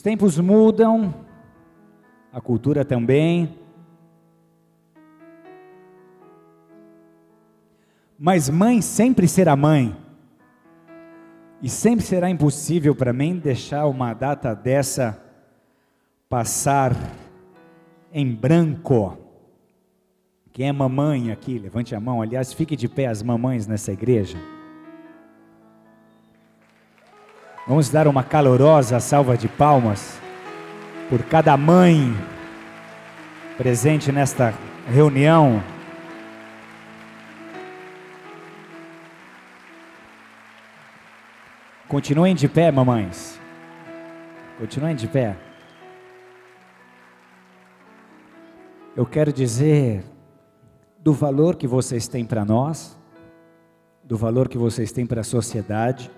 tempos mudam, a cultura também, mas mãe sempre será mãe, e sempre será impossível para mim deixar uma data dessa passar em branco. Quem é mamãe aqui, levante a mão. Aliás, fique de pé as mamães nessa igreja. Vamos dar uma calorosa salva de palmas por cada mãe presente nesta reunião. Continuem de pé, mamães. Continuem de pé. Eu quero dizer do valor que vocês têm para nós, do valor que vocês têm para a sociedade,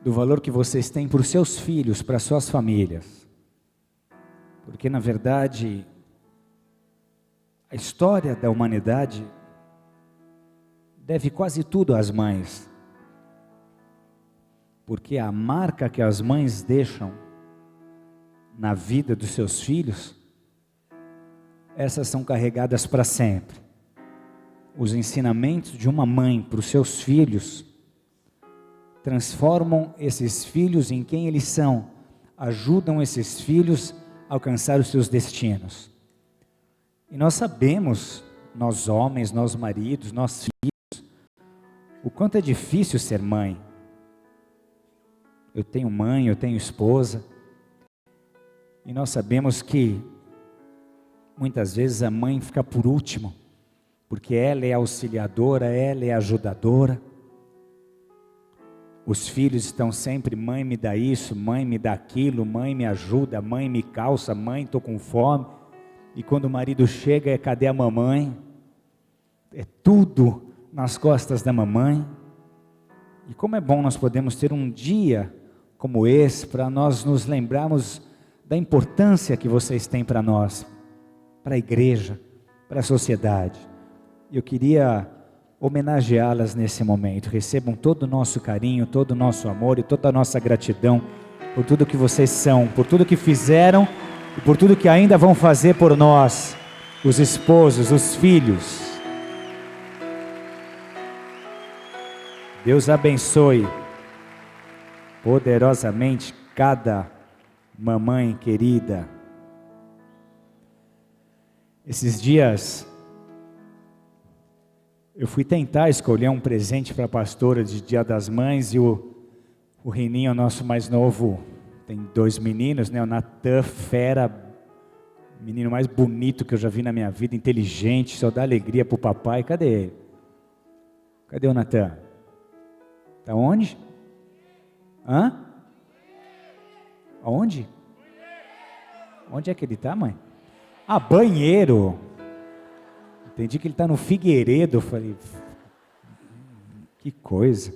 do valor que vocês têm para os seus filhos, para as suas famílias. Porque, na verdade, a história da humanidade deve quase tudo às mães. Porque a marca que as mães deixam na vida dos seus filhos, essas são carregadas para sempre. Os ensinamentos de uma mãe para os seus filhos transformam esses filhos em quem eles são, ajudam esses filhos a alcançar os seus destinos. E nós sabemos, nós homens, nós maridos, nós filhos, o quanto é difícil ser mãe. Eu tenho mãe, eu tenho esposa, e nós sabemos que muitas vezes a mãe fica por último, porque ela é auxiliadora, ela é ajudadora. Os filhos estão sempre, mãe me dá isso, mãe me dá aquilo, mãe me ajuda, mãe me calça, mãe estou com fome. E quando o marido chega, cadê a mamãe? É tudo nas costas da mamãe. E como é bom nós podemos ter um dia como esse, para nós nos lembrarmos da importância que vocês têm para nós, para a igreja, para a sociedade. Eu queria homenageá-las nesse momento. Recebam todo o nosso carinho, todo o nosso amor e toda a nossa gratidão por tudo que vocês são, por tudo que fizeram e por tudo que ainda vão fazer por nós, os esposos, os filhos. Deus abençoe poderosamente cada mamãe querida. Esses dias eu fui tentar escolher um presente para a pastora de Dia das Mães, e o Reninho, nosso mais novo, tem 2 meninos, né? O Natan, fera, menino mais bonito que eu já vi na minha vida, inteligente, só dá alegria para o papai. Cadê ele? Cadê o Natan? Está onde? Hã? Aonde? Onde é que ele está, mãe? Ah, banheiro. Entendi que ele está no Figueiredo. Eu falei, que coisa.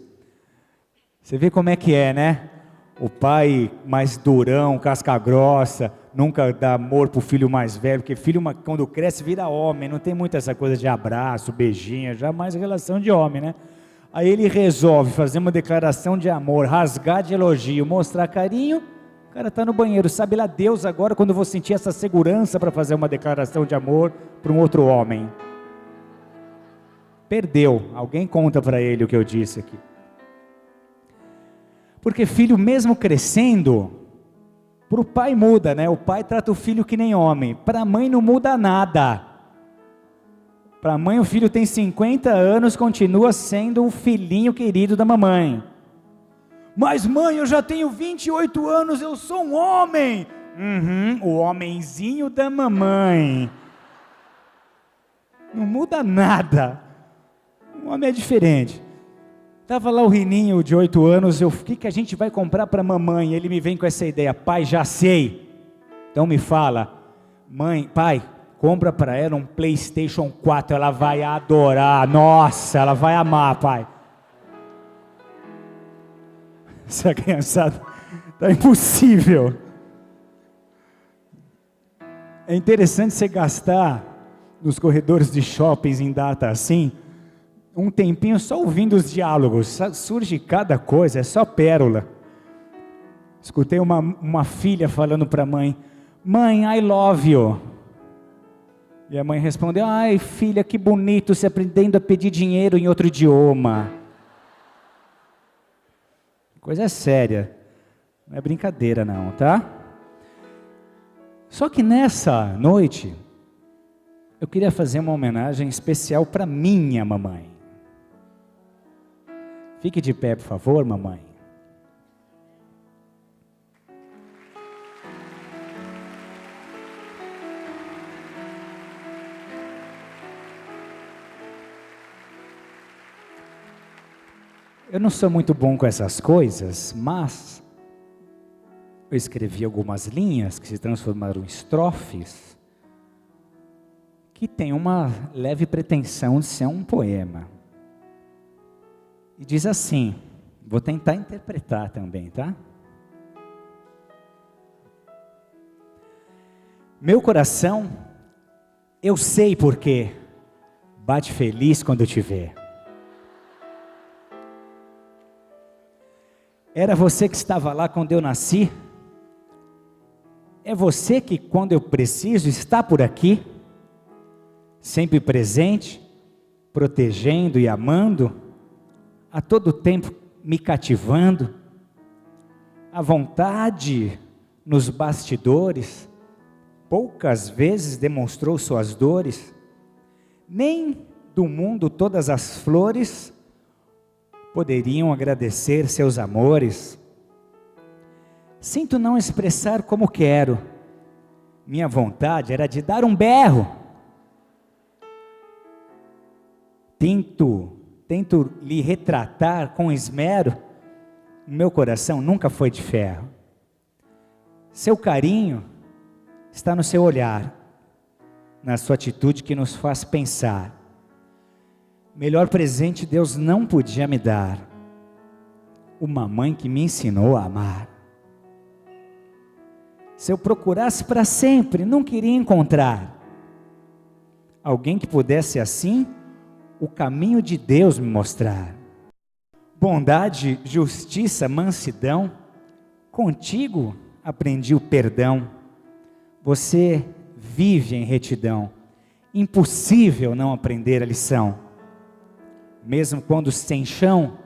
Você vê como é que é, né? O pai mais durão, casca grossa, nunca dá amor pro filho mais velho, porque filho quando cresce vira homem, não tem muito essa coisa de abraço, beijinho, jamais relação de homem, né? Aí ele resolve fazer uma declaração de amor, rasgar de elogio, mostrar carinho, o cara está no banheiro. Sabe lá Deus agora quando eu vou sentir essa segurança para fazer uma declaração de amor para um outro homem. Perdeu. Alguém conta para ele o que eu disse aqui. Porque filho mesmo crescendo, para o pai muda, né? O pai trata o filho que nem homem. Para a mãe não muda nada. Para a mãe o filho tem 50 anos, continua sendo um filhinho querido da mamãe. Mas mãe, eu já tenho 28 anos, eu sou um homem. O homenzinho da mamãe. Não muda nada. O homem é diferente. Estava lá o Rininho de 8 anos, o que a gente vai comprar para a mamãe? Ele me vem com essa ideia, pai, já sei. Então me fala, mãe, pai, compra para ela um PlayStation 4, ela vai adorar, nossa, ela vai amar, pai. Essa criançada está impossível. É interessante você gastar nos corredores de shoppings em data assim, um tempinho só ouvindo os diálogos, surge cada coisa, é só pérola. Escutei uma filha falando para a mãe: mãe, I love you. E a mãe respondeu: ai filha, que bonito, você aprendendo a pedir dinheiro em outro idioma. Coisa séria, não é brincadeira não, tá? Só que nessa noite, eu queria fazer uma homenagem especial para minha mamãe. Fique de pé, por favor, mamãe. Eu não sou muito bom com essas coisas, mas eu escrevi algumas linhas que se transformaram em estrofes, que tem uma leve pretensão de ser um poema. E diz assim, vou tentar interpretar também, tá? Meu coração, eu sei porquê, bate feliz quando te vê. Era você que estava lá quando eu nasci? É você que, quando eu preciso, está por aqui? Sempre presente, protegendo e amando, a todo tempo me cativando, à vontade nos bastidores, poucas vezes demonstrou suas dores, nem do mundo todas as flores poderiam agradecer seus amores. Sinto não expressar como quero, minha vontade era de dar um berro. Tento lhe retratar com esmero, o meu coração nunca foi de ferro. Seu carinho está no seu olhar, na sua atitude que nos faz pensar. Melhor presente Deus não podia me dar, uma mãe que me ensinou a amar. Se eu procurasse para sempre, não queria encontrar alguém que pudesse assim o caminho de Deus me mostrar. Bondade, justiça, mansidão, contigo aprendi o perdão. Você vive em retidão, impossível não aprender a lição. Mesmo quando sem chão,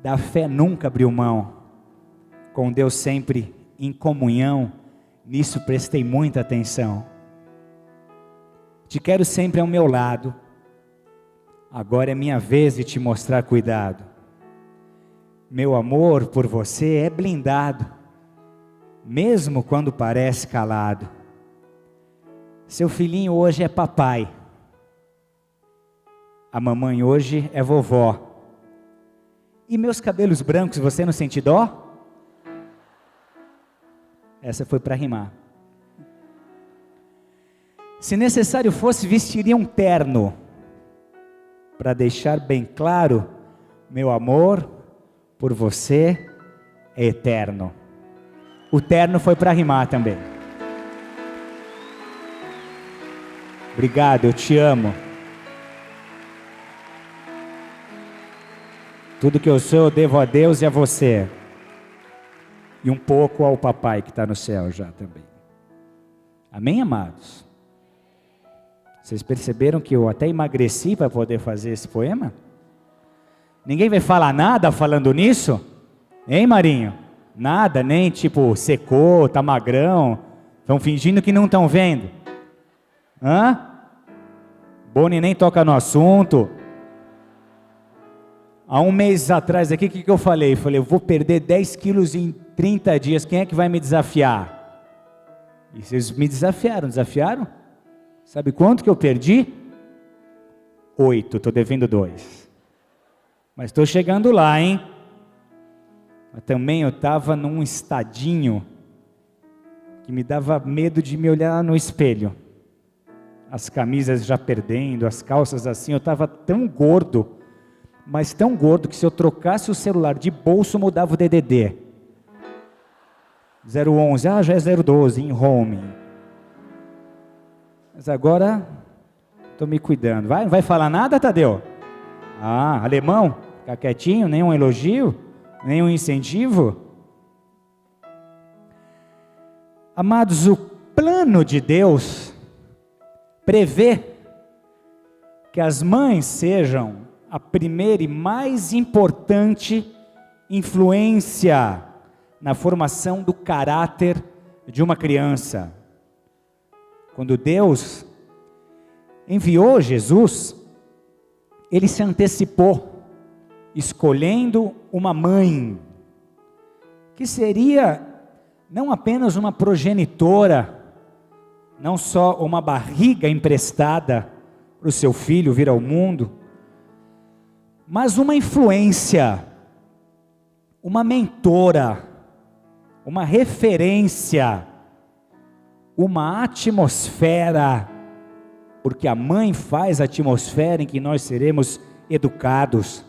da fé nunca abriu mão. Com Deus sempre em comunhão, nisso prestei muita atenção. Te quero sempre ao meu lado, agora é minha vez de te mostrar cuidado. Meu amor por você é blindado, mesmo quando parece calado. Seu filhinho hoje é papai, a mamãe hoje é vovó. E meus cabelos brancos, você não sente dó? Essa foi para rimar. Se necessário fosse, vestiria um terno, para deixar bem claro, meu amor por você é eterno. O terno foi para rimar também. Obrigado, eu te amo. Tudo que eu sou eu devo a Deus e a você. E um pouco ao papai que está no céu já também. Amém, amados? Vocês perceberam que eu até emagreci para poder fazer esse poema? Ninguém vai falar nada falando nisso? Hein, Marinho? Nada, nem tipo secou, tá magrão. Estão fingindo que não estão vendo. Hã? Boni nem toca no assunto. Há um mês atrás aqui, o que eu falei? Falei, eu vou perder 10 quilos em 30 dias, quem é que vai me desafiar? E vocês me desafiaram? Sabe quanto que eu perdi? 8, estou devendo 2. Mas estou chegando lá, hein? Mas também eu estava num estadinho que me dava medo de me olhar no espelho. As camisas já perdendo, as calças assim, eu estava tão gordo, mas tão gordo que se eu trocasse o celular de bolso, mudava o DDD. 011, já é 012, em home. Mas agora, estou me cuidando. Não vai falar nada, Tadeu? Alemão, fica quietinho, nenhum elogio, nenhum incentivo. Amados, o plano de Deus prevê que as mães sejam a primeira e mais importante influência na formação do caráter de uma criança. Quando Deus enviou Jesus, Ele se antecipou, escolhendo uma mãe, que seria não apenas uma progenitora, não só uma barriga emprestada para o seu filho vir ao mundo, mas uma influência, uma mentora, uma referência, uma atmosfera, porque a mãe faz a atmosfera em que nós seremos educados.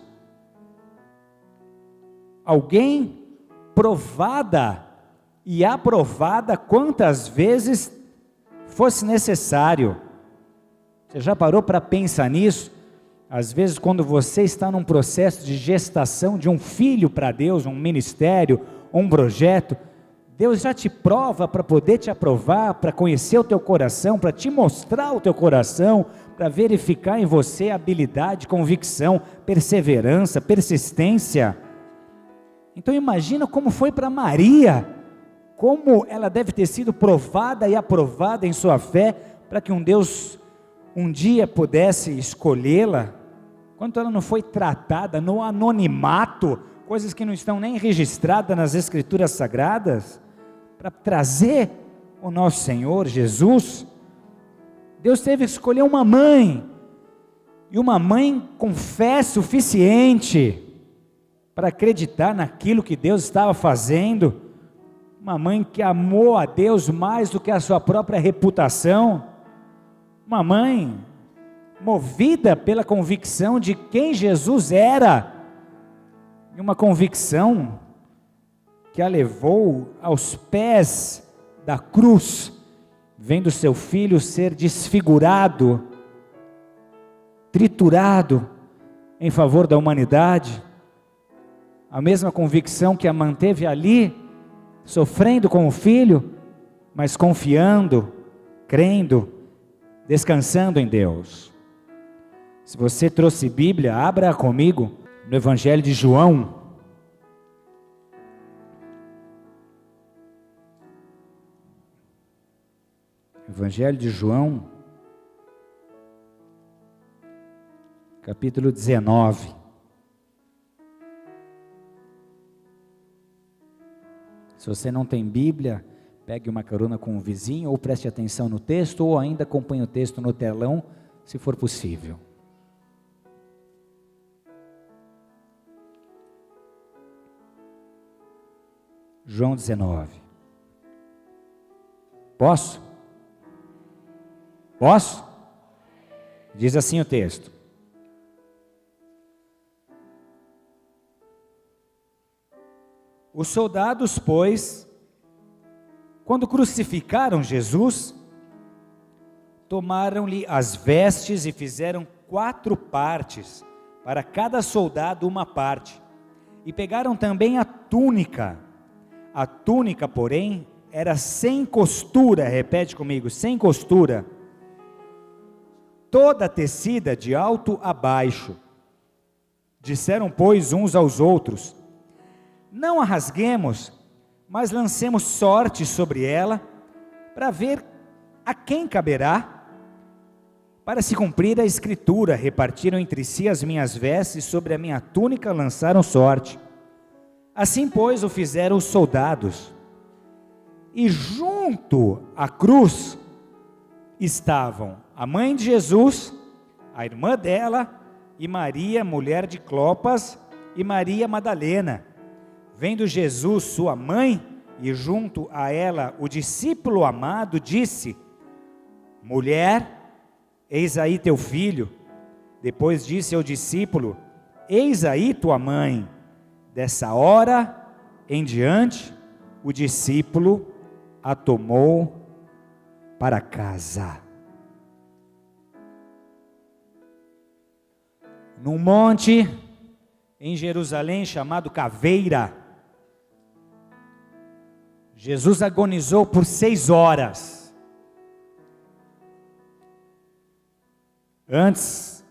Alguém provada e aprovada quantas vezes fosse necessário. Você já parou para pensar nisso? Às vezes, quando você está num processo de gestação de um filho para Deus, um ministério, um projeto, Deus já te prova para poder te aprovar, para conhecer o teu coração, para te mostrar o teu coração, para verificar em você habilidade, convicção, perseverança, persistência. Então imagina como foi para Maria, como ela deve ter sido provada e aprovada em sua fé, para que um Deus um dia pudesse escolhê-la, quanto ela não foi tratada no anonimato, coisas que não estão nem registradas nas Escrituras Sagradas, para trazer o nosso Senhor Jesus. Deus teve que escolher uma mãe, e uma mãe com fé suficiente, para acreditar naquilo que Deus estava fazendo, uma mãe que amou a Deus mais do que a sua própria reputação, uma mãe movida pela convicção de quem Jesus era, e uma convicção que a levou aos pés da cruz, vendo seu filho ser desfigurado, triturado em favor da humanidade, a mesma convicção que a manteve ali, sofrendo com o filho, mas confiando, crendo, descansando em Deus. Se você trouxe Bíblia, abra comigo no Evangelho de João. Evangelho de João, capítulo 19. Se você não tem Bíblia, pegue uma carona com um vizinho, ou preste atenção no texto, ou ainda acompanhe o texto no telão, se for possível. João 19. Posso? Posso? Diz assim o texto: os soldados, pois, quando crucificaram Jesus, tomaram-lhe as vestes e fizeram 4 partes, para cada soldado uma parte, e pegaram também a túnica. A túnica, porém, era sem costura, repete comigo, sem costura, toda tecida de alto a baixo. Disseram, pois, uns aos outros: não a rasguemos, mas lancemos sorte sobre ela, para ver a quem caberá. Para se cumprir a escritura, repartiram entre si as minhas vestes, sobre a minha túnica lançaram sorte. Assim, pois, o fizeram os soldados. E junto à cruz estavam a mãe de Jesus, a irmã dela, e Maria, mulher de Clopas, e Maria Madalena. Vendo Jesus sua mãe, e junto a ela o discípulo amado, disse: mulher, eis aí teu filho. Depois disse ao discípulo: eis aí tua mãe. Dessa hora em diante, o discípulo a tomou para casa. Num monte em Jerusalém chamado Caveira, Jesus agonizou por 6 horas, antes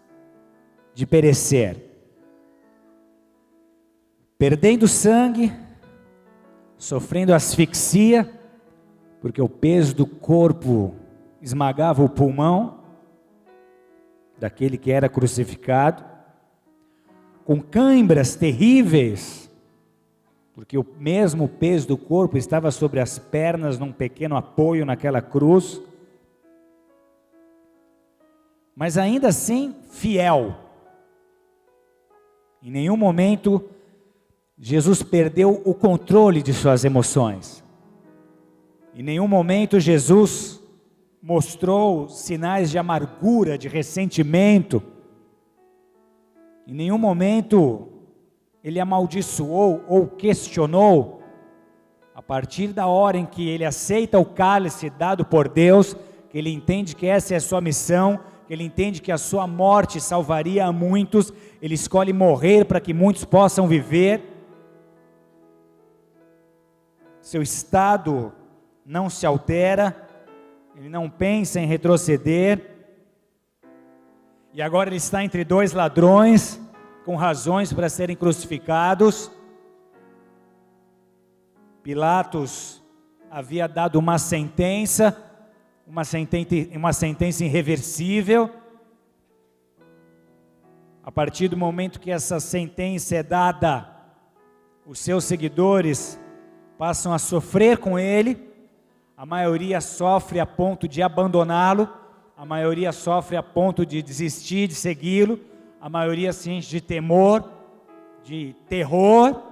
de perecer, perdendo sangue, sofrendo asfixia, porque o peso do corpo esmagava o pulmão daquele que era crucificado, com cãibras terríveis, porque o mesmo peso do corpo estava sobre as pernas, num pequeno apoio naquela cruz, mas ainda assim fiel. Em nenhum momento Jesus perdeu o controle de suas emoções. Em nenhum momento Jesus mostrou sinais de amargura, de ressentimento. Em nenhum momento ele amaldiçoou ou questionou. A partir da hora em que ele aceita o cálice dado por Deus, que ele entende que essa é a sua missão, que ele entende que a sua morte salvaria a muitos, ele escolhe morrer para que muitos possam viver. Seu estado não se altera, ele não pensa em retroceder, e agora ele está entre 2 ladrões, com razões para serem crucificados. Pilatos havia dado uma sentença irreversível. A partir do momento que essa sentença é dada, os seus seguidores passam a sofrer com ele. A maioria sofre a ponto de abandoná-lo, a maioria sofre a ponto de desistir de segui-lo, a maioria se enche de temor, de terror,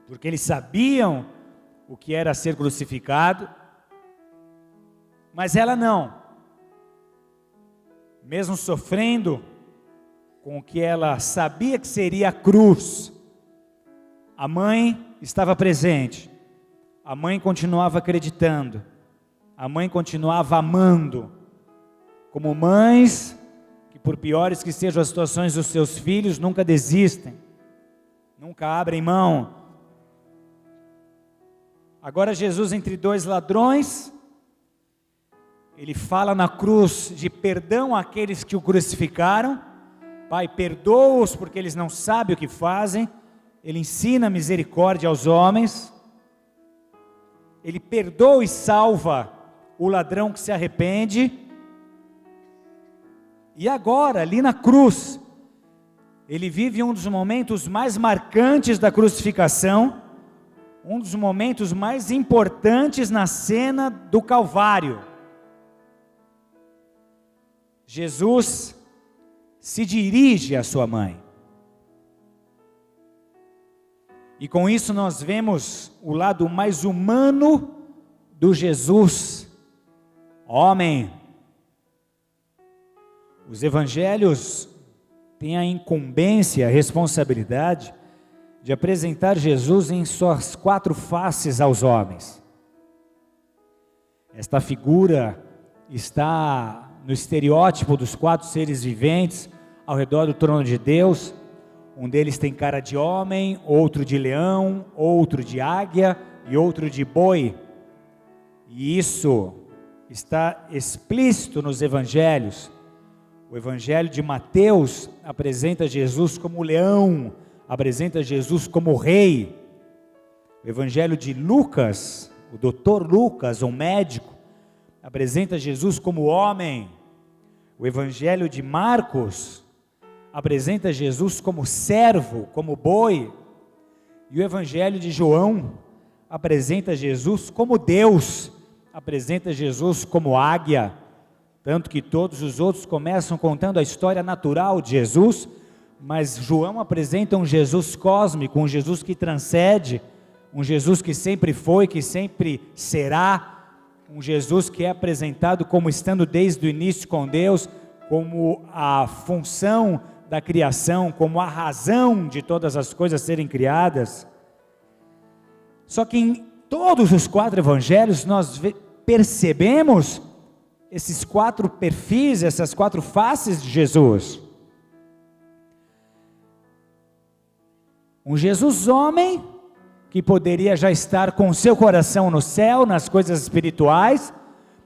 porque eles sabiam o que era ser crucificado, mas ela não. Mesmo sofrendo com o que ela sabia que seria a cruz, a mãe estava presente, a mãe continuava acreditando, a mãe continuava amando, como mães que, por piores que sejam as situações dos seus filhos, nunca desistem, nunca abrem mão. Agora Jesus entre 2 ladrões, ele fala na cruz de perdão àqueles que o crucificaram. Pai, perdoa-os porque eles não sabem o que fazem. Ele ensina misericórdia aos homens. Ele perdoa e salva o ladrão que se arrepende. E agora, ali na cruz, ele vive um dos momentos mais marcantes da crucificação, um dos momentos mais importantes na cena do Calvário. Jesus se dirige à sua mãe. E com isso nós vemos o lado mais humano do Jesus, homem. Os evangelhos têm a incumbência, a responsabilidade de apresentar Jesus em suas 4 faces aos homens. Esta figura está no estereótipo dos 4 seres viventes ao redor do trono de Deus. Um deles tem cara de homem, outro de leão, outro de águia e outro de boi. E isso está explícito nos evangelhos. O evangelho de Mateus apresenta Jesus como leão, apresenta Jesus como rei. O evangelho de Lucas, o doutor Lucas, um médico, apresenta Jesus como homem. O evangelho de Marcos apresenta Jesus como servo, como boi. E o evangelho de João apresenta Jesus como Deus, apresenta Jesus como águia. Tanto que todos os outros começam contando a história natural de Jesus, mas João apresenta um Jesus cósmico, um Jesus que transcende, um Jesus que sempre foi, que sempre será, um Jesus que é apresentado como estando desde o início com Deus, como a função da criação, como a razão de todas as coisas serem criadas. Só que em todos os 4 evangelhos nós percebemos esses 4 perfis, essas 4 faces de Jesus. Um Jesus homem que poderia já estar com o seu coração no céu, nas coisas espirituais,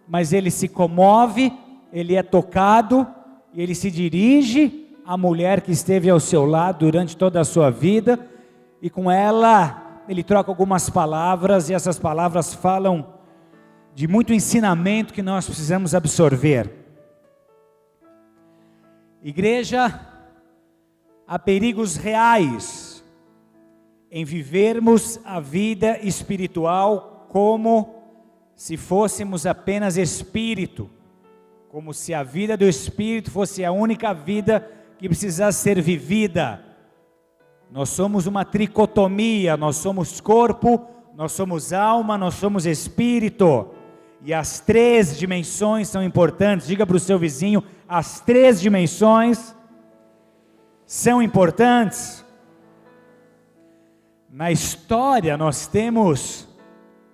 mas ele se comove, ele é tocado, e ele se dirige à mulher que esteve ao seu lado durante toda a sua vida, e com ela ele troca algumas palavras, e essas palavras falam de muito ensinamento que nós precisamos absorver. Igreja, há perigos reais em vivermos a vida espiritual como se fôssemos apenas espírito, como se a vida do espírito fosse a única vida que precisasse ser vivida. Nós somos uma tricotomia, nós somos corpo, nós somos alma, nós somos espírito, e as 3 dimensões são importantes. Diga para o seu vizinho, as 3 dimensões são importantes. Na história nós temos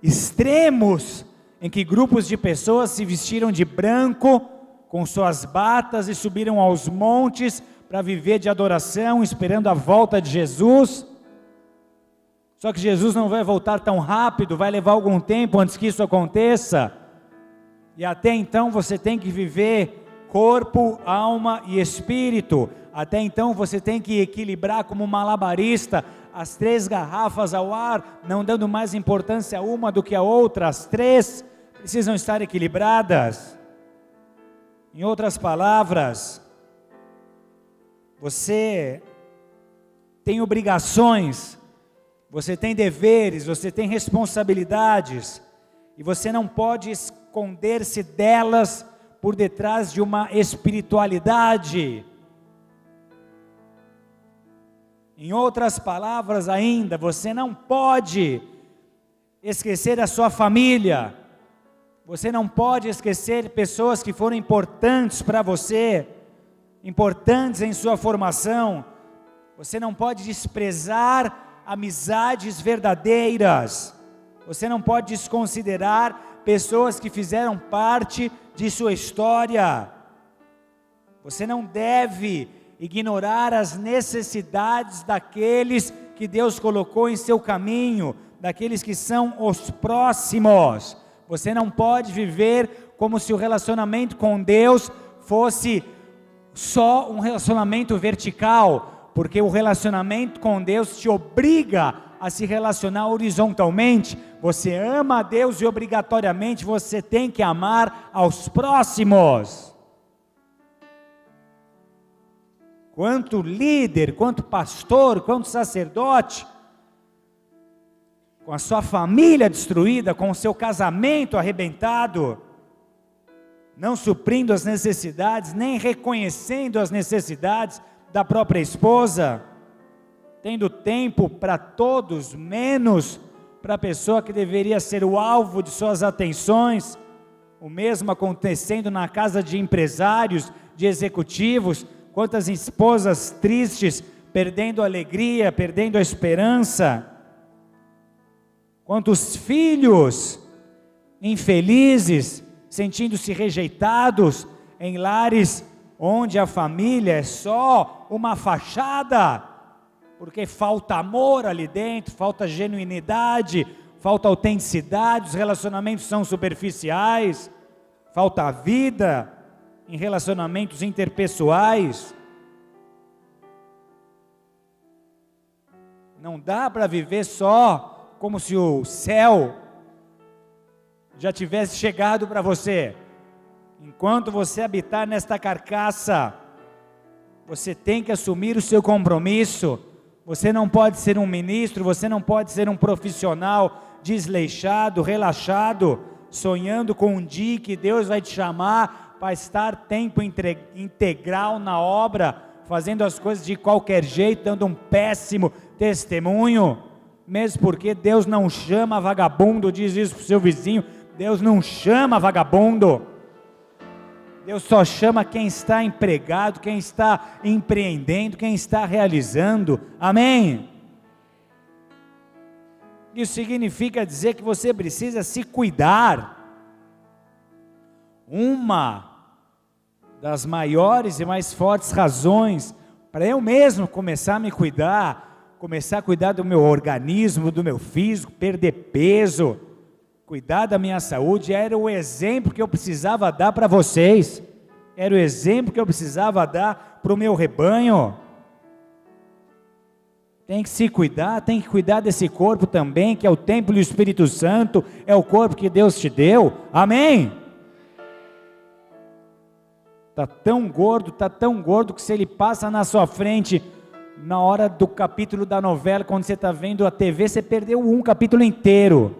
extremos em que grupos de pessoas se vestiram de branco com suas batas e subiram aos montes para viver de adoração, esperando a volta de Jesus. Só que Jesus não vai voltar tão rápido, vai levar algum tempo antes que isso aconteça. E até então você tem que viver corpo, alma e espírito. Até então você tem que equilibrar como um malabarista as 3 garrafas ao ar, não dando mais importância a uma do que a outra. As 3 precisam estar equilibradas. Em outras palavras, você tem obrigações, você tem deveres, você tem responsabilidades, e você não pode esconder-se delas por detrás de uma espiritualidade. Em outras palavras ainda, você não pode esquecer a sua família, você não pode esquecer pessoas que foram importantes para você, importantes em sua formação. Você não pode desprezar amizades verdadeiras, você não pode desconsiderar pessoas que fizeram parte de sua história. Você não deve ignorar as necessidades daqueles que Deus colocou em seu caminho, daqueles que são os próximos. Você não pode viver como se o relacionamento com Deus fosse só um relacionamento vertical, porque o relacionamento com Deus te obriga a se relacionar horizontalmente. Você ama a Deus e obrigatoriamente você tem que amar aos próximos. Quanto líder, quanto pastor, quanto sacerdote, com a sua família destruída, com o seu casamento arrebentado, não suprindo as necessidades, nem reconhecendo as necessidades da própria esposa, tendo tempo para todos, menos para a pessoa que deveria ser o alvo de suas atenções. O mesmo acontecendo na casa de empresários, de executivos. Quantas esposas tristes, perdendo a alegria, perdendo a esperança. Quantos filhos infelizes, sentindo-se rejeitados em lares onde a família é só uma fachada, porque falta amor ali dentro, falta genuinidade, falta autenticidade, os relacionamentos são superficiais, falta vida em relacionamentos interpessoais. Não dá para viver só como se o céu já tivesse chegado para você. Enquanto você habitar nesta carcaça, você tem que assumir o seu compromisso. Você não pode ser um ministro, você não pode ser um profissional desleixado, relaxado, sonhando com um dia que Deus vai te chamar para estar tempo integral na obra, fazendo as coisas de qualquer jeito, dando um péssimo testemunho, mesmo porque Deus não chama vagabundo. Diz isso para o seu vizinho: Deus não chama vagabundo, Deus só chama quem está empregado, quem está empreendendo, quem está realizando. Amém? Isso significa dizer que você precisa se cuidar. Uma das maiores e mais fortes razões para eu mesmo começar a me cuidar começar a cuidar do meu organismo, do meu físico, perder peso, cuidar da minha saúde, era o exemplo que eu precisava dar para vocês, era o exemplo que eu precisava dar para o meu rebanho. Tem que se cuidar, tem que cuidar desse corpo também, que é o templo do Espírito Santo, é o corpo que Deus te deu, amém? Está tão gordo, que se ele passa na sua frente, na hora do capítulo da novela, quando você está vendo a TV, você perdeu um capítulo inteiro.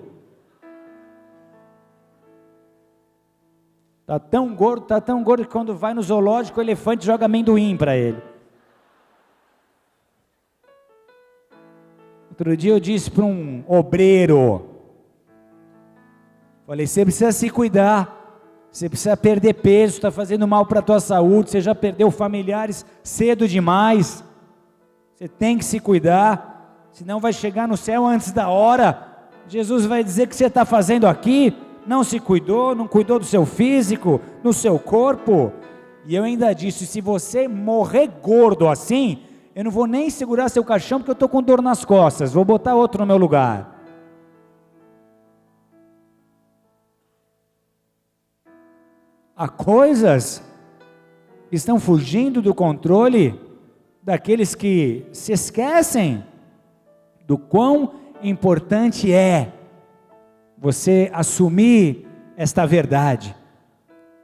Está tão gordo, que quando vai no zoológico, o elefante joga amendoim para ele. Outro dia eu disse para um obreiro, falei, você precisa se cuidar, você precisa perder peso, está fazendo mal para a tua saúde, você já perdeu familiares cedo demais, você tem que se cuidar, senão vai chegar no céu antes da hora, Jesus vai dizer que você está fazendo aqui, não se cuidou, não cuidou do seu físico, no seu corpo. E eu ainda disse, se você morrer gordo assim, eu não vou nem segurar seu caixão, porque eu estou com dor nas costas, vou botar outro no meu lugar. Há coisas que estão fugindo do controle daqueles que se esquecem do quão importante é você assumir esta verdade.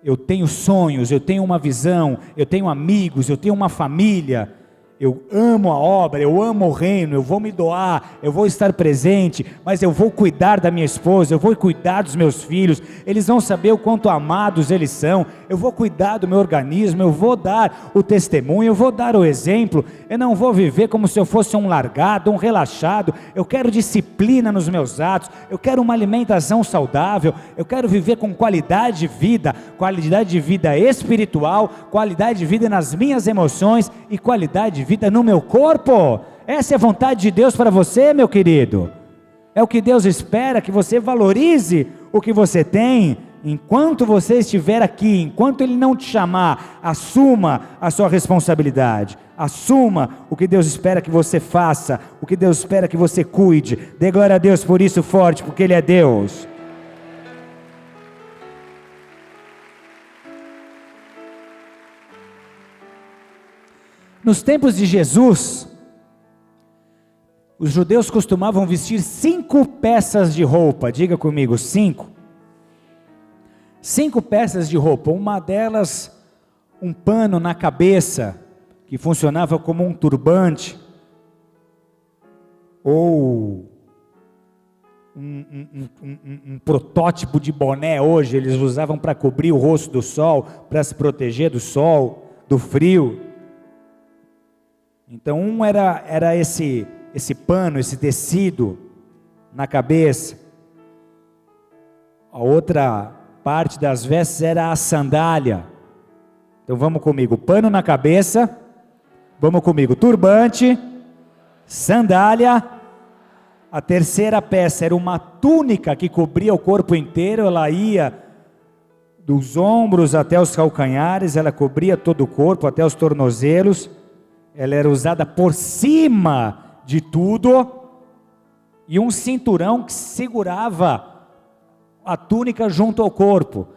Eu tenho sonhos, eu tenho uma visão, eu tenho amigos, eu tenho uma família, eu amo a obra, eu amo o reino, eu vou me doar, eu vou estar presente, mas eu vou cuidar da minha esposa, eu vou cuidar dos meus filhos, eles vão saber o quanto amados eles são, eu vou cuidar do meu organismo, eu vou dar o testemunho, eu vou dar o exemplo, eu não vou viver como se eu fosse um largado, um relaxado, eu quero disciplina nos meus atos, eu quero uma alimentação saudável, eu quero viver com qualidade de vida espiritual, qualidade de vida nas minhas emoções e qualidade de vida no meu corpo. Essa é a vontade de Deus para você, meu querido. É o que Deus espera, que você valorize o que você tem, enquanto você estiver aqui, enquanto Ele não te chamar, assuma a sua responsabilidade, assuma o que Deus espera que você faça, o que Deus espera que você cuide, dê glória a Deus por isso forte, porque Ele é Deus. Nos tempos de Jesus, os judeus costumavam vestir 5 peças de roupa, diga comigo, 5 peças de roupa, uma delas um pano na cabeça, que funcionava como um turbante, ou um protótipo de boné hoje, eles usavam para cobrir o rosto do sol, para se proteger do sol, do frio. Então era esse pano, esse tecido na cabeça. A outra parte das vestes era a sandália. Então vamos comigo, pano na cabeça, vamos comigo, turbante, sandália. A terceira peça era uma túnica que cobria o corpo inteiro, ela ia dos ombros até os calcanhares, ela cobria todo o corpo, até os tornozelos. Ela era usada por cima de tudo, e um cinturão que segurava a túnica junto ao corpo.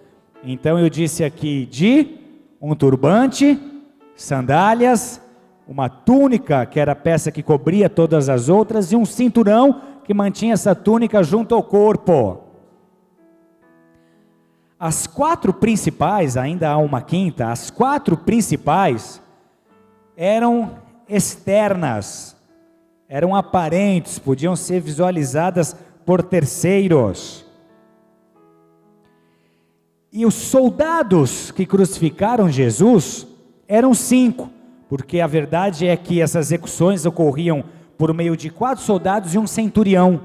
Então eu disse aqui de um turbante, sandálias, uma túnica que era a peça que cobria todas as outras, e um cinturão que mantinha essa túnica junto ao corpo. As 4 principais, ainda há uma quinta, as 4 principais eram externas, eram aparentes, podiam ser visualizadas por terceiros. E os soldados que crucificaram Jesus eram 5, porque a verdade é que essas execuções ocorriam por meio de 4 soldados e um centurião,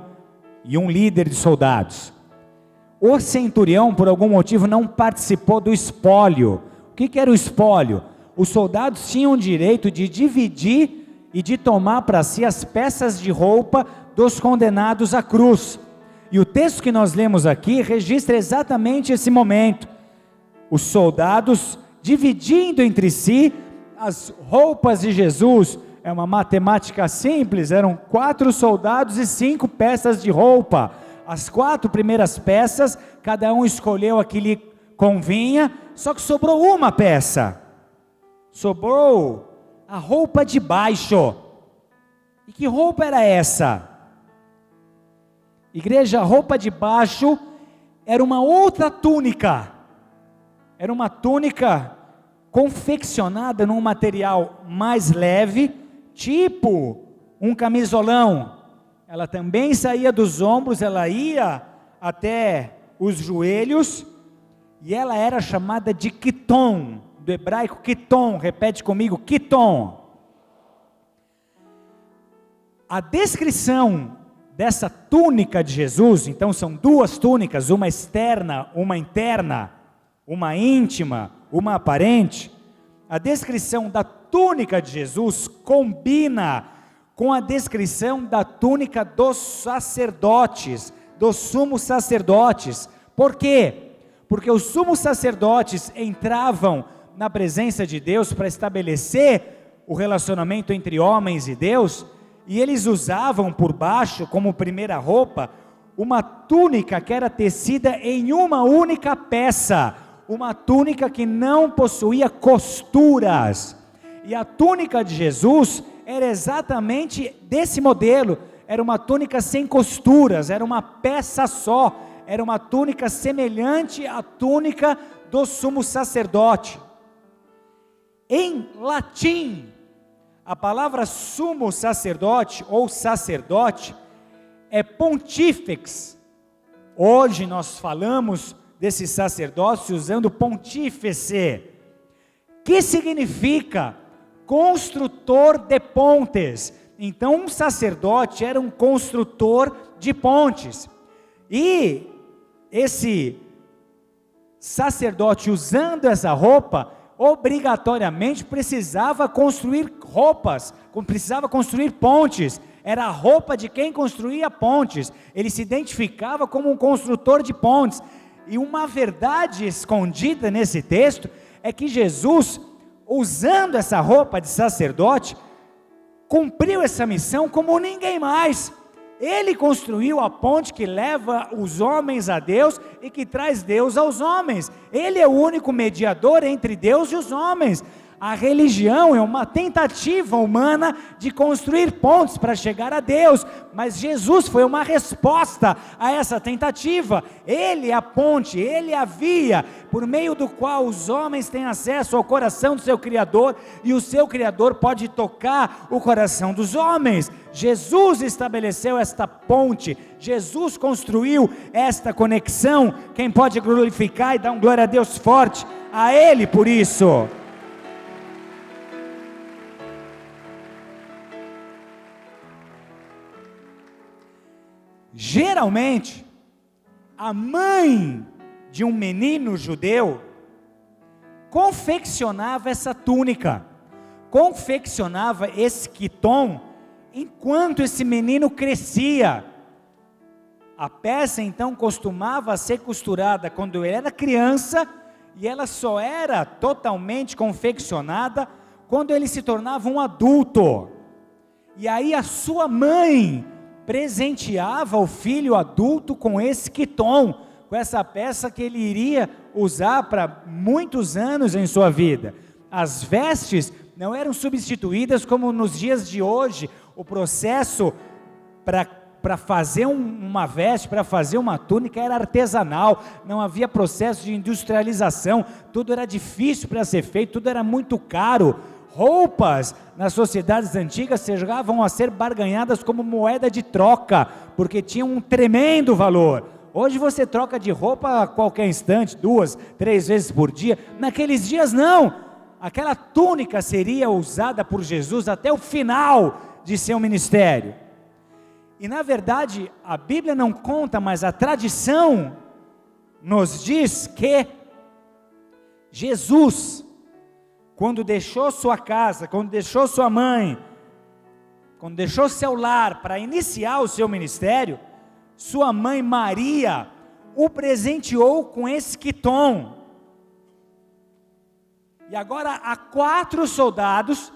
e um líder de soldados. O centurião, por algum motivo, não participou do espólio. O que era o espólio? Os soldados tinham o direito de dividir e de tomar para si as peças de roupa dos condenados à cruz. E o texto que nós lemos aqui registra exatamente esse momento. Os soldados dividindo entre si as roupas de Jesus, é uma matemática simples, eram 4 soldados e 5 peças de roupa. As 4 primeiras peças, cada um escolheu a que lhe convinha, só que sobrou uma peça. Sobrou a roupa de baixo. E que roupa era essa? Igreja, a roupa de baixo era uma outra túnica. Era uma túnica confeccionada num material mais leve, tipo um camisolão. Ela também saía dos ombros, ela ia até os joelhos, e ela era chamada de quiton, do hebraico quiton, repete comigo, quiton. A descrição dessa túnica de Jesus, então são 2 túnicas, uma externa, uma interna, uma íntima, uma aparente. A descrição da túnica de Jesus combina com a descrição da túnica dos sacerdotes, dos sumos sacerdotes. Por quê? Porque os sumos sacerdotes entravam na presença de Deus para estabelecer o relacionamento entre homens e Deus, e eles usavam por baixo, como primeira roupa, uma túnica que era tecida em uma única peça, uma túnica que não possuía costuras. E a túnica de Jesus era exatamente desse modelo, era uma túnica sem costuras, era uma peça só, era uma túnica semelhante à túnica do sumo sacerdote. Em latim, a palavra sumo sacerdote ou sacerdote é pontífex. Hoje nós falamos desse sacerdócio usando pontífice, que significa construtor de pontes. Então um sacerdote era um construtor de pontes, e esse sacerdote, usando essa roupa, obrigatoriamente precisava construir roupas, precisava construir pontes. Era a roupa de quem construía pontes. Ele se identificava como um construtor de pontes. E uma verdade escondida nesse texto é que Jesus, usando essa roupa de sacerdote, cumpriu essa missão como ninguém mais. Ele construiu a ponte que leva os homens a Deus e que traz Deus aos homens. Ele é o único mediador entre Deus e os homens. A religião é uma tentativa humana de construir pontes para chegar a Deus, mas Jesus foi uma resposta a essa tentativa. Ele é a ponte, Ele é a via, por meio do qual os homens têm acesso ao coração do seu Criador, e o seu Criador pode tocar o coração dos homens. Jesus estabeleceu esta ponte, Jesus construiu esta conexão. Quem pode glorificar e dar um glória a Deus forte? A Ele por isso. Geralmente, a mãe de um menino judeu confeccionava essa túnica, confeccionava esse quiton, enquanto esse menino crescia. A peça então costumava ser costurada quando ele era criança, e ela só era totalmente confeccionada quando ele se tornava um adulto. E aí a sua mãe presenteava o filho adulto com esse quiton, com essa peça que ele iria usar para muitos anos em sua vida. As vestes não eram substituídas como nos dias de hoje. O processo para fazer uma veste, para fazer uma túnica, era artesanal, não havia processo de industrialização, tudo era difícil para ser feito, tudo era muito caro. Roupas nas sociedades antigas chegavam a ser barganhadas como moeda de troca, porque tinham um tremendo valor. Hoje você troca de roupa a qualquer instante, 2, 3 vezes por dia. Naqueles dias não, aquela túnica seria usada por Jesus até o final de seu ministério. E na verdade a Bíblia não conta, mas a tradição nos diz que Jesus, quando deixou sua casa, quando deixou sua mãe, quando deixou seu lar para iniciar o seu ministério, sua mãe Maria o presenteou com esse quiton. E agora há 4 soldados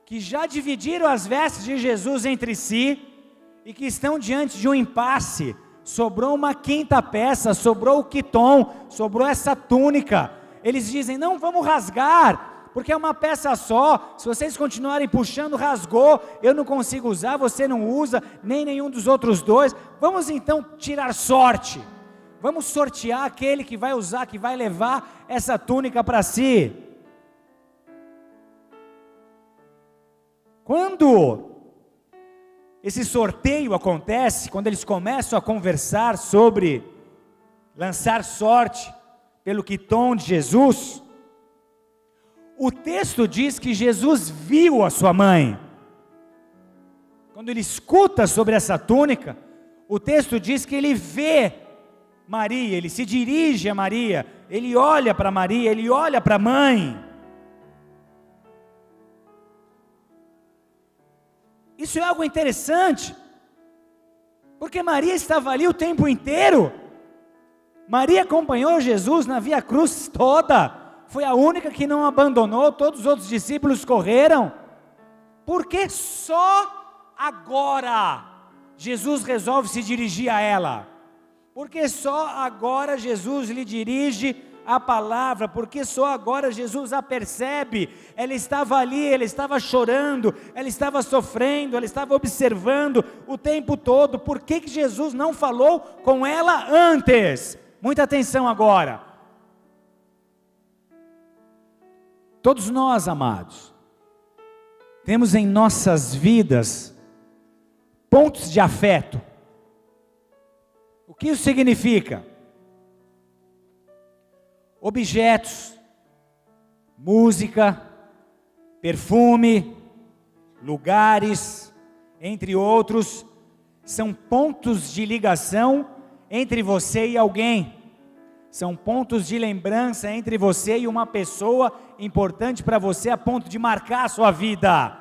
que já dividiram as vestes de Jesus entre si e que estão diante de um impasse. Sobrou uma quinta peça, sobrou o quiton, sobrou essa túnica. Eles dizem: não, vamos rasgar, porque é uma peça só. Se vocês continuarem puxando, rasgou, eu não consigo usar, você não usa, nem nenhum dos outros dois. Vamos então tirar sorte. Vamos sortear aquele que vai usar, que vai levar essa túnica para si. Quando esse sorteio acontece, quando eles começam a conversar sobre lançar sorte pelo quiton de Jesus, o texto diz que Jesus viu a sua mãe. Quando ele escuta sobre essa túnica, o texto diz que ele vê Maria, ele se dirige a Maria, ele olha para Maria, ele olha para a mãe. Isso é algo interessante, porque Maria estava ali o tempo inteiro. Maria acompanhou Jesus na Via Cruz toda, foi a única que não abandonou, todos os outros discípulos correram. Por que só agora Jesus resolve se dirigir a ela? Porque só agora Jesus lhe dirige a palavra, porque só agora Jesus a percebe. Ela estava ali, ela estava chorando, ela estava sofrendo, ela estava observando o tempo todo. Por que Jesus não falou com ela antes? Muita atenção agora. Todos nós, amados, temos em nossas vidas pontos de afeto. O que isso significa? Objetos, música, perfume, lugares, entre outros, são pontos de ligação entre você e alguém. São pontos de lembrança entre você e uma pessoa importante para você, a ponto de marcar a sua vida.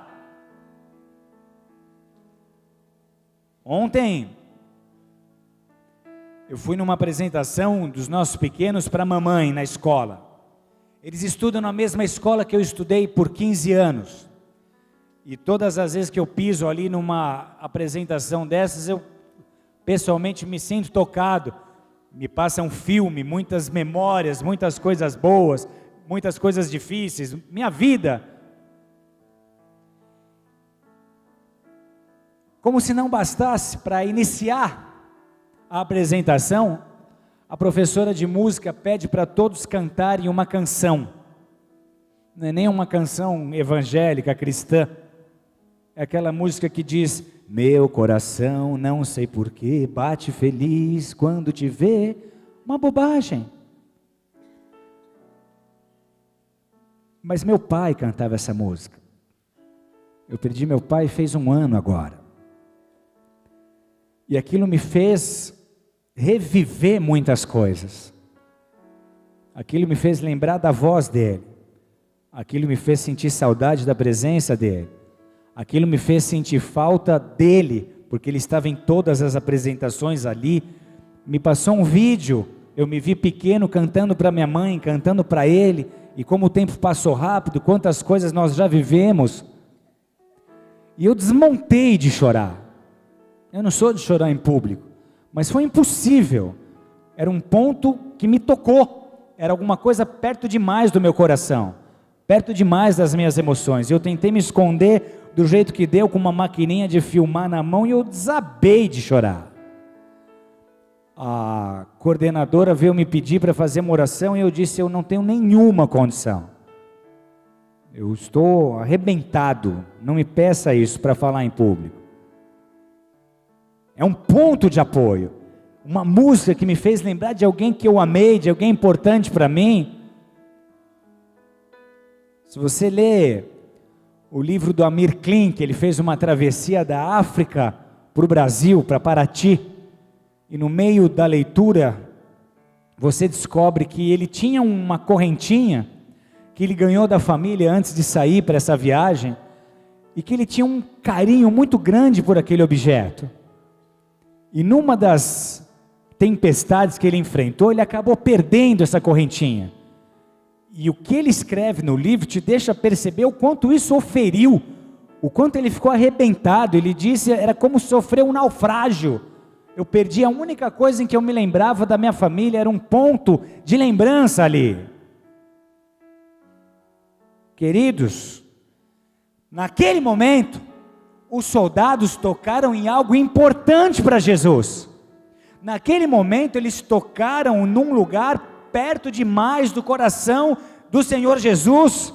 Ontem eu fui numa apresentação dos nossos pequenos para a mamãe na escola. Eles estudam na mesma escola que eu estudei por 15 anos. E todas as vezes que eu piso ali numa apresentação dessas, eu pessoalmente me sinto tocado. Me passa um filme, muitas memórias, muitas coisas boas, muitas coisas difíceis, minha vida. Como se não bastasse, para iniciar a apresentação, a professora de música pede para todos cantarem uma canção. Não é nem uma canção evangélica, cristã. É aquela música que diz: meu coração, não sei porquê, bate feliz quando te vê. Uma bobagem. Mas meu pai cantava essa música. Eu perdi meu pai fez 1 ano agora. E aquilo me fez reviver muitas coisas. Aquilo me fez lembrar da voz dele. Aquilo me fez sentir saudade da presença dele. Aquilo me fez sentir falta dele, porque ele estava em todas as apresentações ali. Me passou um vídeo, eu me vi pequeno cantando para minha mãe, cantando para ele, e como o tempo passou rápido, quantas coisas nós já vivemos. E eu desmontei de chorar. Eu não sou de chorar em público, mas foi impossível. Era um ponto que me tocou, era alguma coisa perto demais do meu coração, perto demais das minhas emoções. Eu tentei me esconder do jeito que deu, com uma maquininha de filmar na mão, e eu desabei de chorar. A coordenadora veio me pedir para fazer uma oração, e eu disse: eu não tenho nenhuma condição, eu estou arrebentado, não me peça isso para falar em público. É um ponto de apoio, uma música que me fez lembrar de alguém que eu amei, de alguém importante para mim. Se você ler o livro do Amir Klink, ele fez uma travessia da África para o Brasil, para Paraty, e no meio da leitura, você descobre que ele tinha uma correntinha, que ele ganhou da família antes de sair para essa viagem, e que ele tinha um carinho muito grande por aquele objeto. E numa das tempestades que ele enfrentou, ele acabou perdendo essa correntinha. E o que ele escreve no livro te deixa perceber o quanto isso o feriu, o quanto ele ficou arrebentado. Ele disse, era como sofrer um naufrágio. Eu perdi a única coisa em que eu me lembrava da minha família, era um ponto de lembrança ali. Queridos, naquele momento, os soldados tocaram em algo importante para Jesus. Naquele momento, eles tocaram num lugar perto demais do coração do Senhor Jesus.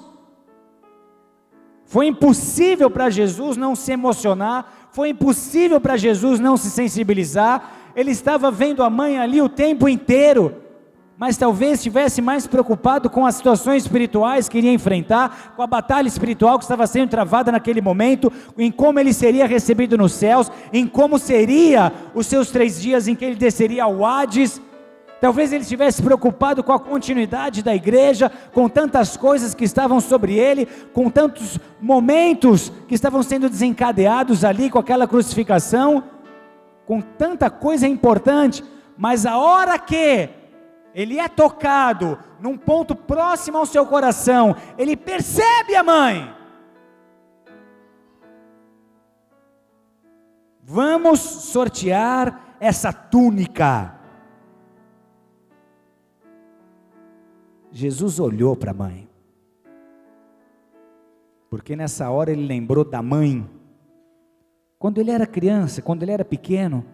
Foi impossível para Jesus não se emocionar, foi impossível para Jesus não se sensibilizar. Ele estava vendo a mãe ali o tempo inteiro, mas talvez estivesse mais preocupado com as situações espirituais que iria enfrentar, com a batalha espiritual que estava sendo travada naquele momento, em como ele seria recebido nos céus, em como seria os seus 3 dias em que ele desceria ao Hades. Talvez ele estivesse preocupado com a continuidade da igreja, com tantas coisas que estavam sobre ele, com tantos momentos que estavam sendo desencadeados ali com aquela crucificação, com tanta coisa importante. Mas a hora que ele é tocado num ponto próximo ao seu coração, ele percebe a mãe. Vamos sortear essa túnica. Jesus olhou para a mãe, porque nessa hora ele lembrou da mãe, quando ele era criança, quando ele era pequeno,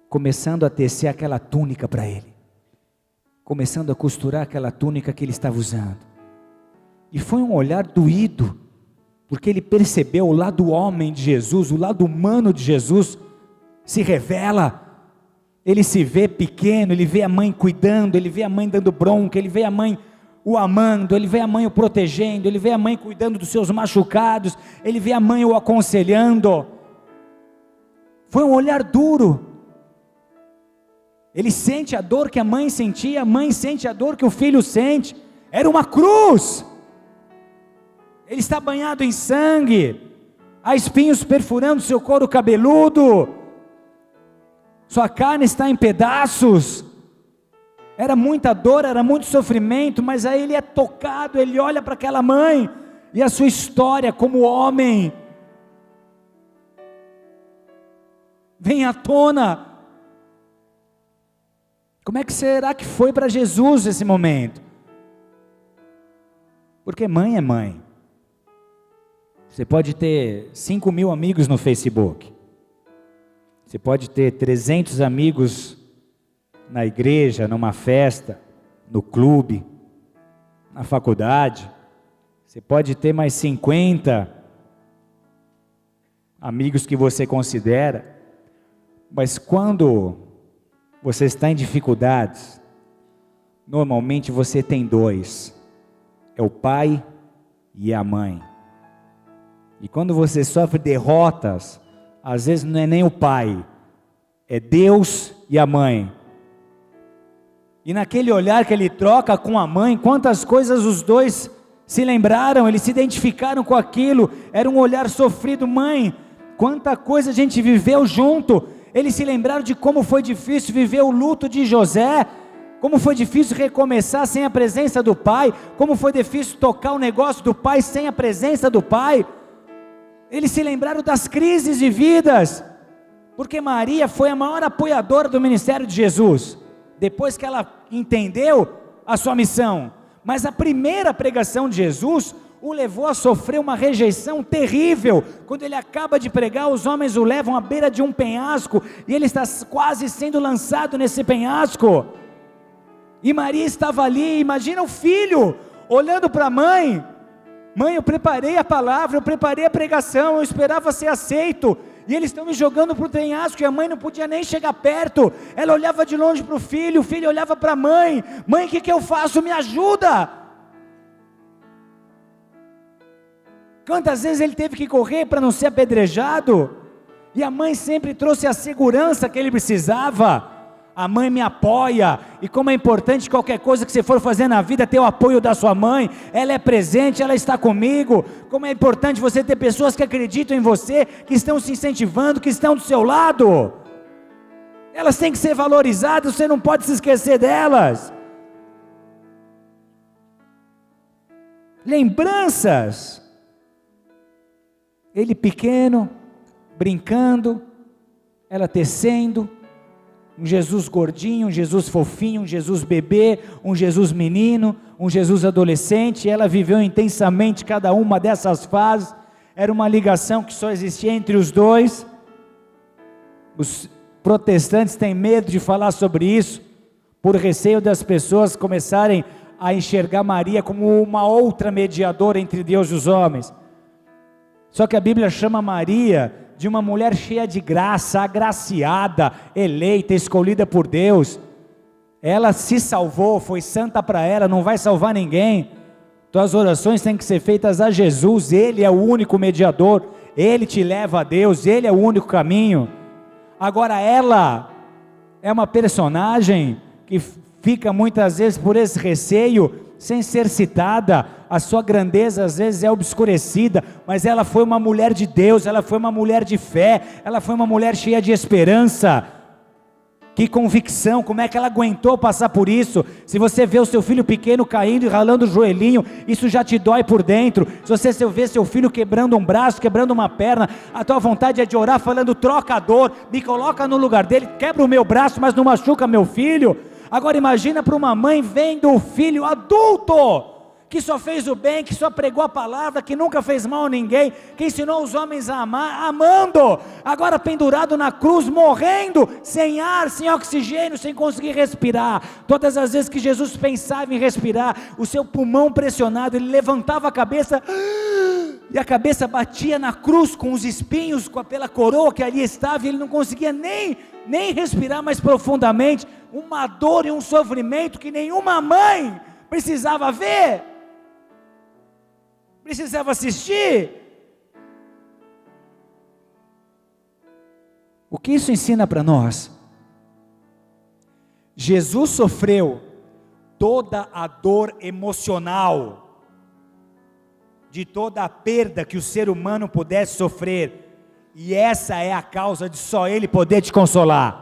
começando a tecer aquela túnica para ele, começando a costurar aquela túnica que ele estava usando, e foi um olhar doído, porque ele percebeu o lado homem de Jesus, o lado humano de Jesus se revela. Ele se vê pequeno, ele vê a mãe cuidando, ele vê a mãe dando bronca, ele vê a mãe o amando, ele vê a mãe o protegendo, ele vê a mãe cuidando dos seus machucados, ele vê a mãe o aconselhando. Foi um olhar duro. Ele sente a dor que a mãe sentia, a mãe sente a dor que o filho sente. Era uma cruz. Ele está banhado em sangue, há espinhos perfurando seu couro cabeludo, sua carne está em pedaços. Era muita dor, era muito sofrimento, mas aí ele é tocado, ele olha para aquela mãe, e a sua história como homem vem à tona. Como é que será que foi para Jesus esse momento? Porque mãe é mãe. Você pode ter 5.000 amigos no Facebook, você pode ter 300 amigos na igreja, numa festa, no clube, na faculdade. Você pode ter mais 50 amigos que você considera, mas quando você está em dificuldades, normalmente você tem 2, é o pai e a mãe. E quando você sofre derrotas, às vezes não é nem o pai, é Deus e a mãe. E naquele olhar que ele troca com a mãe, quantas coisas os dois se lembraram, eles se identificaram com aquilo, era um olhar sofrido. Mãe, quanta coisa a gente viveu junto. Eles se lembraram de como foi difícil viver o luto de José, como foi difícil recomeçar sem a presença do pai, como foi difícil tocar o negócio do pai sem a presença do pai. Eles se lembraram das crises vividas, porque Maria foi a maior apoiadora do ministério de Jesus, depois que ela entendeu a sua missão. Mas a primeira pregação de Jesus o levou a sofrer uma rejeição terrível. Quando ele acaba de pregar, os homens o levam à beira de um penhasco, e ele está quase sendo lançado nesse penhasco, e Maria estava ali. Imagina o filho olhando para a mãe: mãe, eu preparei a palavra, eu preparei a pregação, eu esperava ser aceito, e eles estão me jogando para o penhasco, e a mãe não podia nem chegar perto. Ela olhava de longe para o filho olhava para a mãe: mãe, o que eu faço? Me ajuda. Quantas vezes ele teve que correr para não ser apedrejado, e a mãe sempre trouxe a segurança que ele precisava. A mãe me apoia, e como é importante qualquer coisa que você for fazer na vida, ter o apoio da sua mãe. Ela é presente, ela está comigo. Como é importante você ter pessoas que acreditam em você, que estão se incentivando, que estão do seu lado. Elas têm que ser valorizadas, você não pode se esquecer delas. Lembranças. Ele pequeno, brincando, ela tecendo, um Jesus gordinho, um Jesus fofinho, um Jesus bebê, um Jesus menino, um Jesus adolescente. Ela viveu intensamente cada uma dessas fases. Era uma ligação que só existia entre os dois. Os protestantes têm medo de falar sobre isso, por receio das pessoas começarem a enxergar Maria como uma outra mediadora entre Deus e os homens. Só que a Bíblia chama Maria de uma mulher cheia de graça, agraciada, eleita, escolhida por Deus. Ela se salvou, foi santa para ela, não vai salvar ninguém. Tuas orações têm que ser feitas a Jesus, Ele é o único mediador, Ele te leva a Deus, Ele é o único caminho. Agora ela é uma personagem que fica muitas vezes por esse receio, sem ser citada, a sua grandeza às vezes é obscurecida, mas ela foi uma mulher de Deus, ela foi uma mulher de fé, ela foi uma mulher cheia de esperança. Que convicção, como é que ela aguentou passar por isso? Se você vê o seu filho pequeno caindo e ralando o joelhinho, isso já te dói por dentro. Se você vê seu filho quebrando um braço, quebrando uma perna, a tua vontade é de orar falando: troca a dor, me coloca no lugar dele, quebra o meu braço, mas não machuca meu filho. Agora imagina para uma mãe vendo o filho adulto, que só fez o bem, que só pregou a palavra, que nunca fez mal a ninguém, que ensinou os homens a amar, amando, agora pendurado na cruz, morrendo, sem ar, sem oxigênio, sem conseguir respirar. Todas as vezes que Jesus pensava em respirar, o seu pulmão pressionado, ele levantava a cabeça, e a cabeça batia na cruz, com os espinhos, pela coroa que ali estava, e ele não conseguia nem respirar mais profundamente. Uma dor e um sofrimento que nenhuma mãe precisava ver, precisava assistir. O que isso ensina para nós? Jesus sofreu toda a dor emocional, de toda a perda que o ser humano pudesse sofrer, e essa é a causa de só Ele poder te consolar.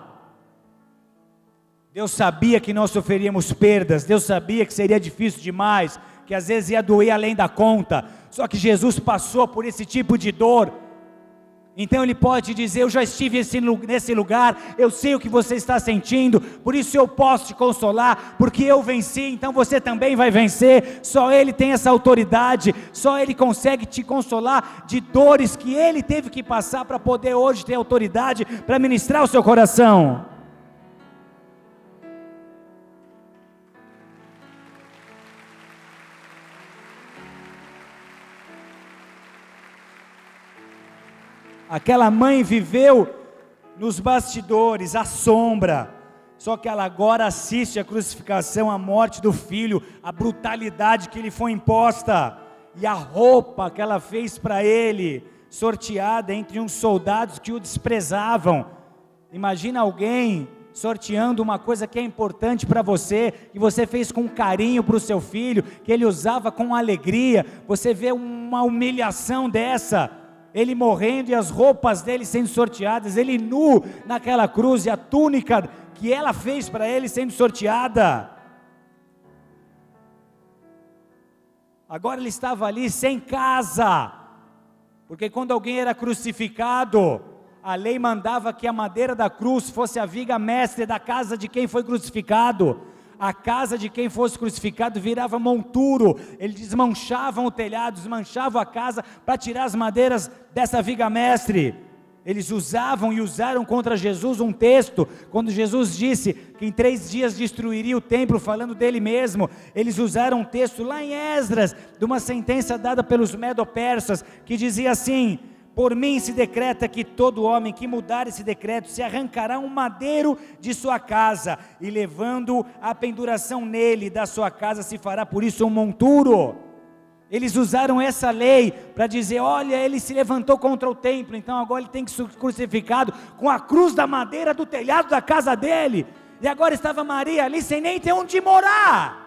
Deus sabia que nós sofreríamos perdas, Deus sabia que seria difícil demais, que às vezes ia doer além da conta, só que Jesus passou por esse tipo de dor, então Ele pode dizer: eu já estive nesse lugar, eu sei o que você está sentindo, por isso eu posso te consolar, porque eu venci, então você também vai vencer. Só Ele tem essa autoridade, só Ele consegue te consolar de dores que Ele teve que passar, para poder hoje ter autoridade para ministrar o seu coração. Aquela mãe viveu nos bastidores, à sombra, só que ela agora assiste a crucificação, a morte do filho, a brutalidade que lhe foi imposta, e a roupa que ela fez para ele, sorteada entre uns soldados que o desprezavam. Imagina alguém sorteando uma coisa que é importante para você, que você fez com carinho para o seu filho, que ele usava com alegria. Você vê uma humilhação dessa, ele morrendo e as roupas dele sendo sorteadas, ele nu naquela cruz, e a túnica que ela fez para ele sendo sorteada. Agora ele estava ali sem casa, porque quando alguém era crucificado, a lei mandava que a madeira da cruz fosse a viga mestre da casa de quem foi crucificado. A casa de quem fosse crucificado virava monturo, eles desmanchavam o telhado, desmanchavam a casa para tirar as madeiras dessa viga mestre. Eles usavam e usaram contra Jesus um texto, quando Jesus disse que em 3 dias destruiria o templo, falando dele mesmo. Eles usaram um texto lá em Esdras, de uma sentença dada pelos medo-persas, que dizia assim: por mim se decreta que todo homem que mudar esse decreto se arrancará um madeiro de sua casa, e levando a penduração nele da sua casa se fará por isso um monturo. Eles usaram essa lei para dizer: olha, ele se levantou contra o templo, então agora ele tem que ser crucificado com a cruz da madeira do telhado da casa dele. E agora estava Maria ali sem nem ter onde morar.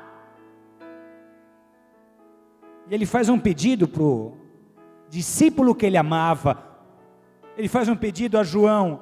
E ele faz um pedido para o discípulo que ele amava, ele faz um pedido a João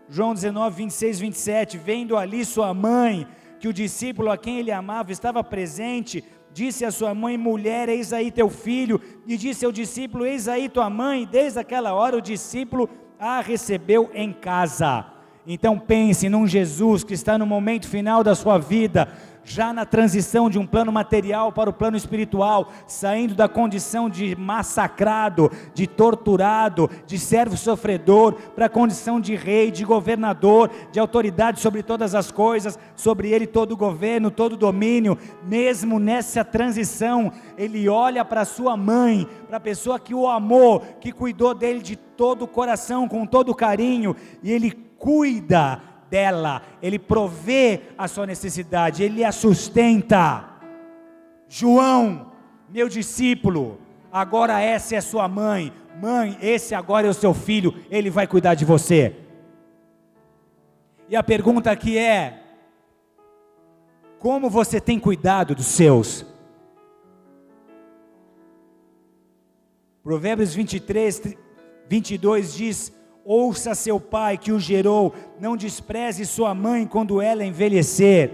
19, 26, 27, vendo ali sua mãe, que o discípulo a quem ele amava estava presente, disse à sua mãe: mulher, eis aí teu filho, e disse ao discípulo: eis aí tua mãe. Desde aquela hora o discípulo a recebeu em casa. Então pense num Jesus que está no momento final da sua vida, já na transição de um plano material para o plano espiritual, saindo da condição de massacrado, de torturado, de servo sofredor, para a condição de rei, de governador, de autoridade sobre todas as coisas, sobre ele todo o governo, todo o domínio. Mesmo nessa transição, ele olha para sua mãe, para a pessoa que o amou, que cuidou dele de todo o coração, com todo o carinho, e ele cuida dela, ele provê a sua necessidade, ele a sustenta. João, meu discípulo, agora essa é a sua mãe. Mãe, esse agora é o seu filho, ele vai cuidar de você. E a pergunta aqui é: como você tem cuidado dos seus? Provérbios 22 diz: ouça seu pai que o gerou, não despreze sua mãe quando ela envelhecer.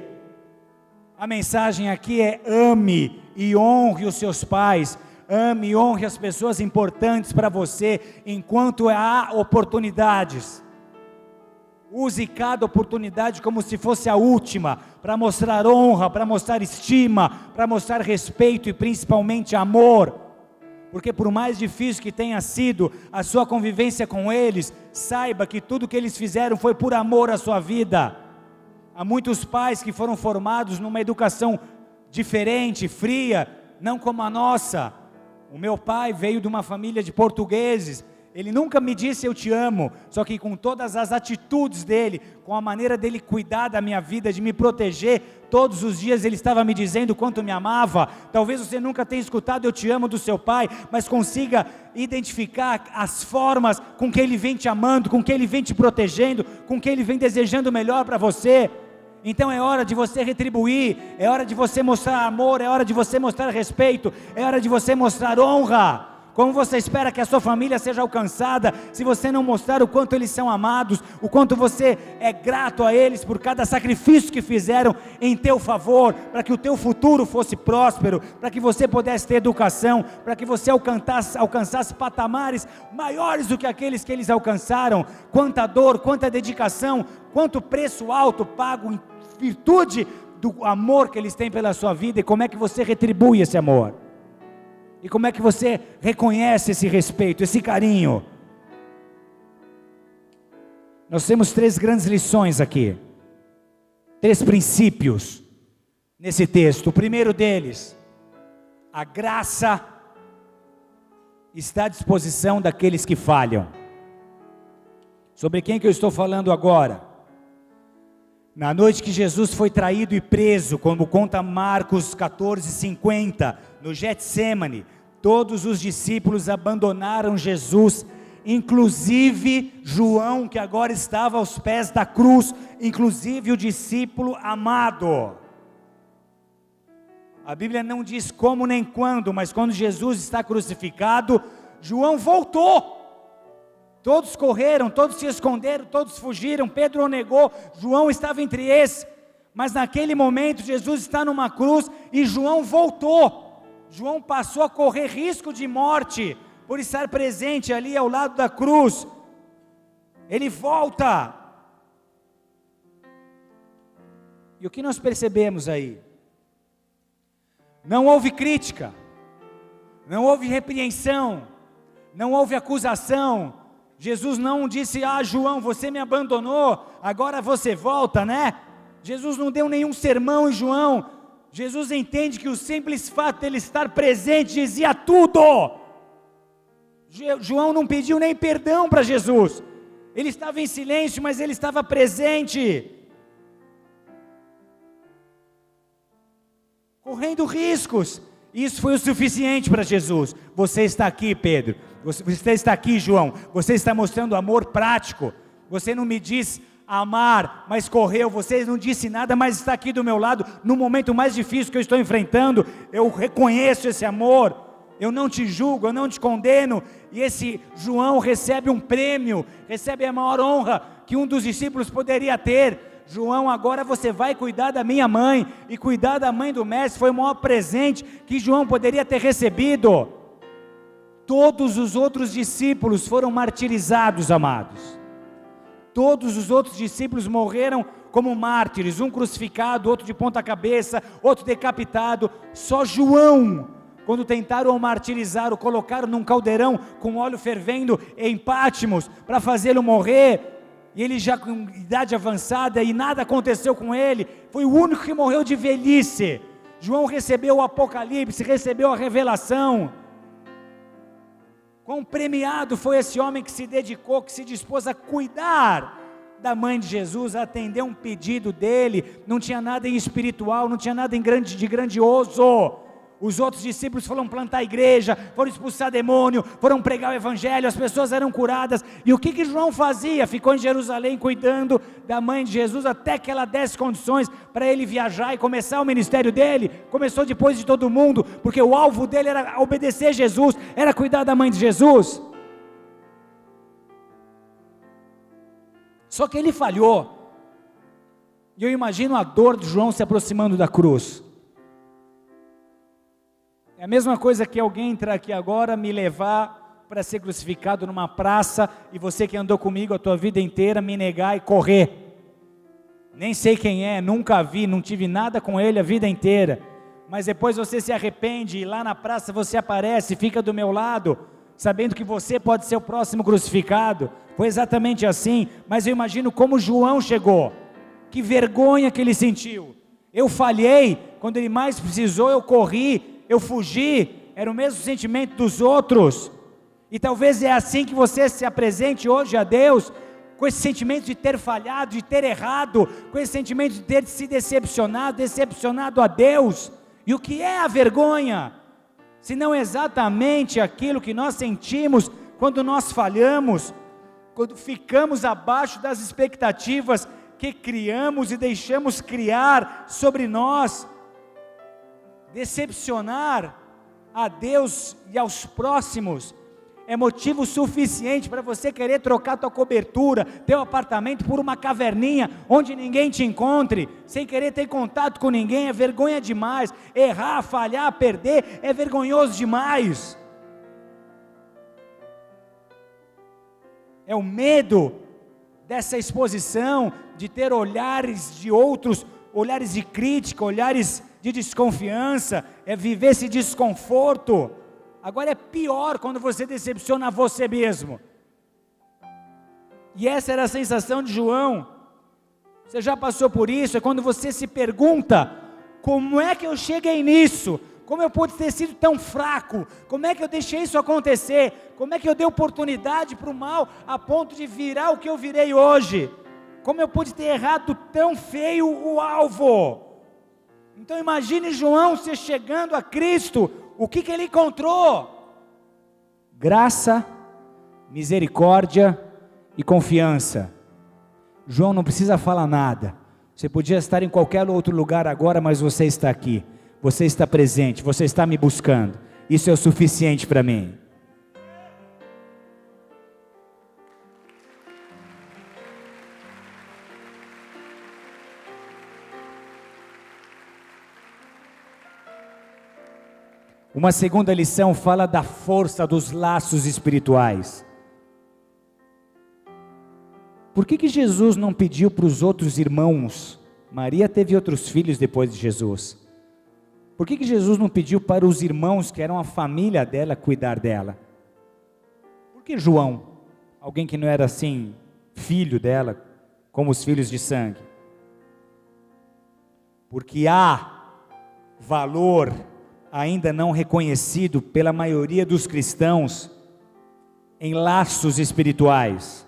A mensagem aqui é: ame e honre os seus pais, ame e honre as pessoas importantes para você, enquanto há oportunidades. Use cada oportunidade como se fosse a última, para mostrar honra, para mostrar estima, para mostrar respeito e principalmente amor. Porque por mais difícil que tenha sido a sua convivência com eles, saiba que tudo que eles fizeram foi por amor à sua vida. Há muitos pais que foram formados numa educação diferente, fria, não como a nossa. O meu pai veio de uma família de portugueses. Ele nunca me disse eu te amo, só que com todas as atitudes dele, com a maneira dele cuidar da minha vida, de me proteger, todos os dias ele estava me dizendo quanto me amava. Talvez você nunca tenha escutado eu te amo do seu pai, mas consiga identificar as formas com que ele vem te amando, com que ele vem te protegendo, com que ele vem desejando o melhor para você. Então é hora de você retribuir, é hora de você mostrar amor, é hora de você mostrar respeito, é hora de você mostrar honra. Como você espera que a sua família seja alcançada, se você não mostrar o quanto eles são amados, o quanto você é grato a eles por cada sacrifício que fizeram em teu favor, para que o teu futuro fosse próspero, para que você pudesse ter educação, para que você alcançasse patamares maiores do que aqueles que eles alcançaram. Quanta dor, quanta dedicação, quanto preço alto pago em virtude do amor que eles têm pela sua vida, e como é que você retribui esse amor? E como é que você reconhece esse respeito, esse carinho? Nós temos 3 grandes lições aqui, 3 princípios nesse texto. O primeiro deles: a graça está à disposição daqueles que falham. Sobre quem que eu estou falando agora? Na noite que Jesus foi traído e preso, como conta Marcos 14:50, no Getsêmani, todos os discípulos abandonaram Jesus, inclusive João, que agora estava aos pés da cruz, inclusive o discípulo amado. A Bíblia não diz como nem quando, mas quando Jesus está crucificado, João voltou. Todos correram, todos se esconderam, todos fugiram, Pedro o negou, João estava entre esses, mas naquele momento Jesus está numa cruz e João voltou. João passou a correr risco de morte, por estar presente ali ao lado da cruz. Ele volta. E o que nós percebemos aí? Não houve crítica, não houve repreensão, não houve acusação. Jesus não disse: ah, João, você me abandonou, agora você volta, né? Jesus não deu nenhum sermão em João. Jesus entende que o simples fato de ele estar presente dizia tudo. João não pediu nem perdão para Jesus, ele estava em silêncio, mas ele estava presente, correndo riscos. Isso foi o suficiente para Jesus. Você está aqui, Pedro, você está aqui, João, você está mostrando amor prático. Você não me diz amar, mas correu. Você não disse nada, mas está aqui do meu lado, no momento mais difícil que eu estou enfrentando. Eu reconheço esse amor, eu não te julgo, eu não te condeno. E esse João recebe um prêmio, recebe a maior honra que um dos discípulos poderia ter. João, agora você vai cuidar da minha mãe, e cuidar da mãe do mestre foi o maior presente que João poderia ter recebido. Todos os outros discípulos foram martirizados, amados. Todos os outros discípulos morreram como mártires, um crucificado, outro de ponta cabeça, outro decapitado. Só João, quando tentaram o martirizar, o colocaram num caldeirão com óleo fervendo em Patmos, para fazê-lo morrer, e ele já com idade avançada, e nada aconteceu com ele, foi o único que morreu de velhice. João recebeu o Apocalipse, recebeu a revelação. Quão premiado foi esse homem que se dedicou, que se dispôs a cuidar da mãe de Jesus, a atender um pedido dele. Não tinha nada em espiritual, não tinha nada de grandioso. Os outros discípulos foram plantar a igreja, foram expulsar demônio, foram pregar o evangelho, as pessoas eram curadas. E o que João fazia? Ficou em Jerusalém cuidando da mãe de Jesus até que ela desse condições para ele viajar e começar o ministério dele. Começou depois de todo mundo, porque o alvo dele era obedecer Jesus, era cuidar da mãe de Jesus. Só que ele falhou. E eu imagino a dor de João se aproximando da cruz. É a mesma coisa que alguém entrar aqui agora, me levar para ser crucificado numa praça, e você que andou comigo a tua vida inteira, me negar e correr. Nem sei quem é, nunca vi, não tive nada com ele a vida inteira, mas depois você se arrepende, e lá na praça você aparece, fica do meu lado, sabendo que você pode ser o próximo crucificado. Foi exatamente assim. Mas eu imagino como João chegou, que vergonha que ele sentiu. Eu falhei, quando ele mais precisou eu corri, eu fugi, era o mesmo sentimento dos outros. E talvez é assim que você se apresente hoje a Deus, com esse sentimento de ter falhado, de ter errado, com esse sentimento de ter se decepcionado a Deus. E o que é a vergonha? Se não exatamente aquilo que nós sentimos quando nós falhamos, quando ficamos abaixo das expectativas que criamos e deixamos criar sobre nós. Decepcionar a Deus e aos próximos é motivo suficiente para você querer trocar tua cobertura, teu apartamento por uma caverninha, onde ninguém te encontre, sem querer ter contato com ninguém. É vergonha demais. Errar, falhar, perder, é vergonhoso demais. É o medo dessa exposição, de ter olhares de outros, olhares de crítica, olhares de desconfiança, é viver esse desconforto. Agora é pior quando você decepciona você mesmo. E essa era a sensação de João. Você já passou por isso? É quando você se pergunta: como é que eu cheguei nisso? Como eu pude ter sido tão fraco? Como é que eu deixei isso acontecer? Como é que eu dei oportunidade para o mal a ponto de virar o que eu virei hoje? Como eu pude ter errado tão feio o alvo? Então imagine João se chegando a Cristo, o que ele encontrou? Graça, misericórdia e confiança. João não precisa falar nada. Você podia estar em qualquer outro lugar agora, mas você está aqui. Você está presente, você está me buscando. Isso é o suficiente para mim. Uma segunda lição fala da força dos laços espirituais. Por que Jesus não pediu para os outros irmãos? Maria teve outros filhos depois de Jesus. Por que Jesus não pediu para os irmãos, que eram a família dela, cuidar dela? Por que João, alguém que não era assim, filho dela, como os filhos de sangue? Porque há valor ainda não reconhecido pela maioria dos cristãos em laços espirituais.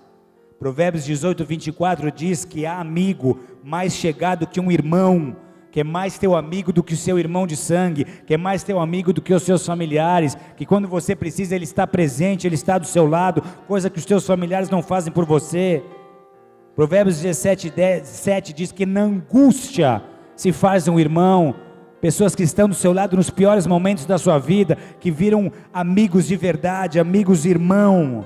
Provérbios 18, 24 diz que há amigo mais chegado que um irmão, que é mais teu amigo do que o seu irmão de sangue, que é mais teu amigo do que os seus familiares, que quando você precisa ele está presente, ele está do seu lado, coisa que os teus familiares não fazem por você. Provérbios 17, 7 diz que na angústia se faz um irmão. Pessoas que estão do seu lado nos piores momentos da sua vida, que viram amigos de verdade, amigos irmão.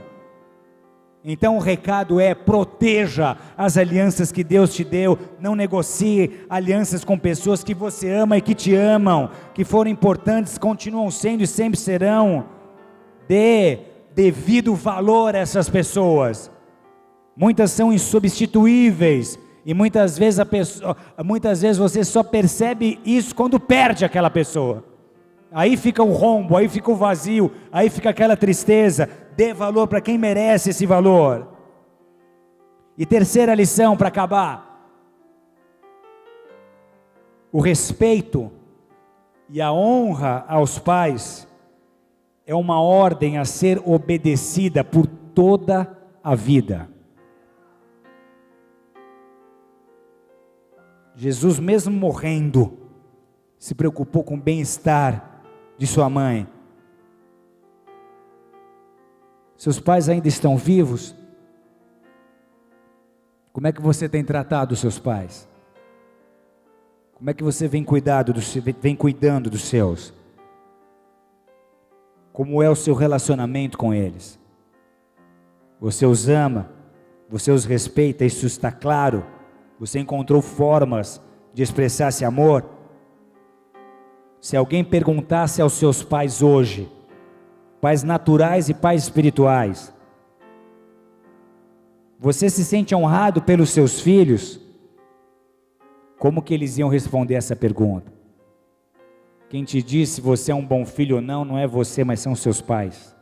Então o recado é: proteja as alianças que Deus te deu, não negocie alianças com pessoas que você ama e que te amam, que foram importantes, continuam sendo e sempre serão. Dê devido valor a essas pessoas. Muitas são insubstituíveis, e muitas vezes você só percebe isso quando perde aquela pessoa. Aí fica o rombo, aí fica o vazio, aí fica aquela tristeza. Dê valor para quem merece esse valor. E terceira lição para acabar: o respeito e a honra aos pais é uma ordem a ser obedecida por toda a vida. Jesus, mesmo morrendo, se preocupou com o bem-estar de sua mãe. Seus pais ainda estão vivos? Como é que você tem tratado os seus pais? Como é que você vem cuidando dos seus? Como é o seu relacionamento com eles? Você os ama? Você os respeita? Isso está claro? Você encontrou formas de expressar esse amor? Se alguém perguntasse aos seus pais hoje, pais naturais e pais espirituais, você se sente honrado pelos seus filhos? Como que eles iam responder essa pergunta? Quem te diz se você é um bom filho ou não, não é você, mas são seus pais.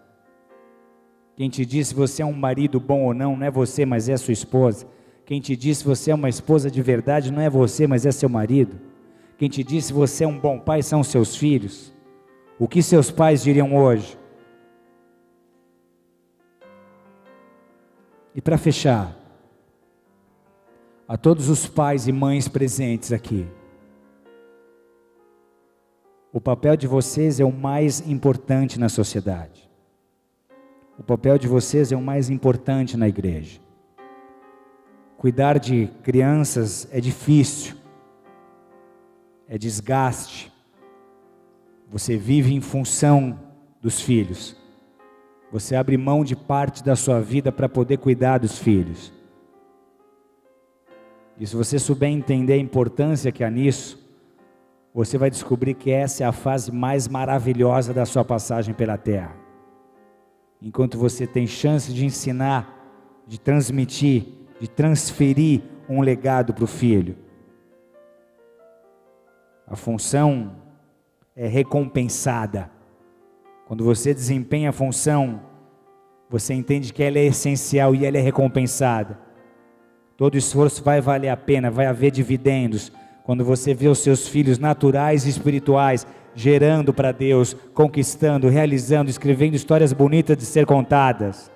Quem te diz se você é um marido bom ou não, não é você, mas é sua esposa. Quem te diz se você é uma esposa de verdade, não é você, mas é seu marido. Quem te diz se você é um bom pai, são seus filhos. O que seus pais diriam hoje? E para fechar, a todos os pais e mães presentes aqui, o papel de vocês é o mais importante na sociedade. O papel de vocês é o mais importante na igreja. Cuidar de crianças é difícil, é desgaste. Você vive em função dos filhos. Você abre mão de parte da sua vida para poder cuidar dos filhos. E se você souber entender a importância que há nisso, você vai descobrir que essa é a fase mais maravilhosa da sua passagem pela terra. Enquanto você tem chance de ensinar, de transmitir, de transferir um legado para o filho. A função é recompensada. Quando você desempenha a função, você entende que ela é essencial e ela é recompensada. Todo esforço vai valer a pena, vai haver dividendos. Quando você vê os seus filhos naturais e espirituais gerando para Deus, conquistando, realizando, escrevendo histórias bonitas de ser contadas,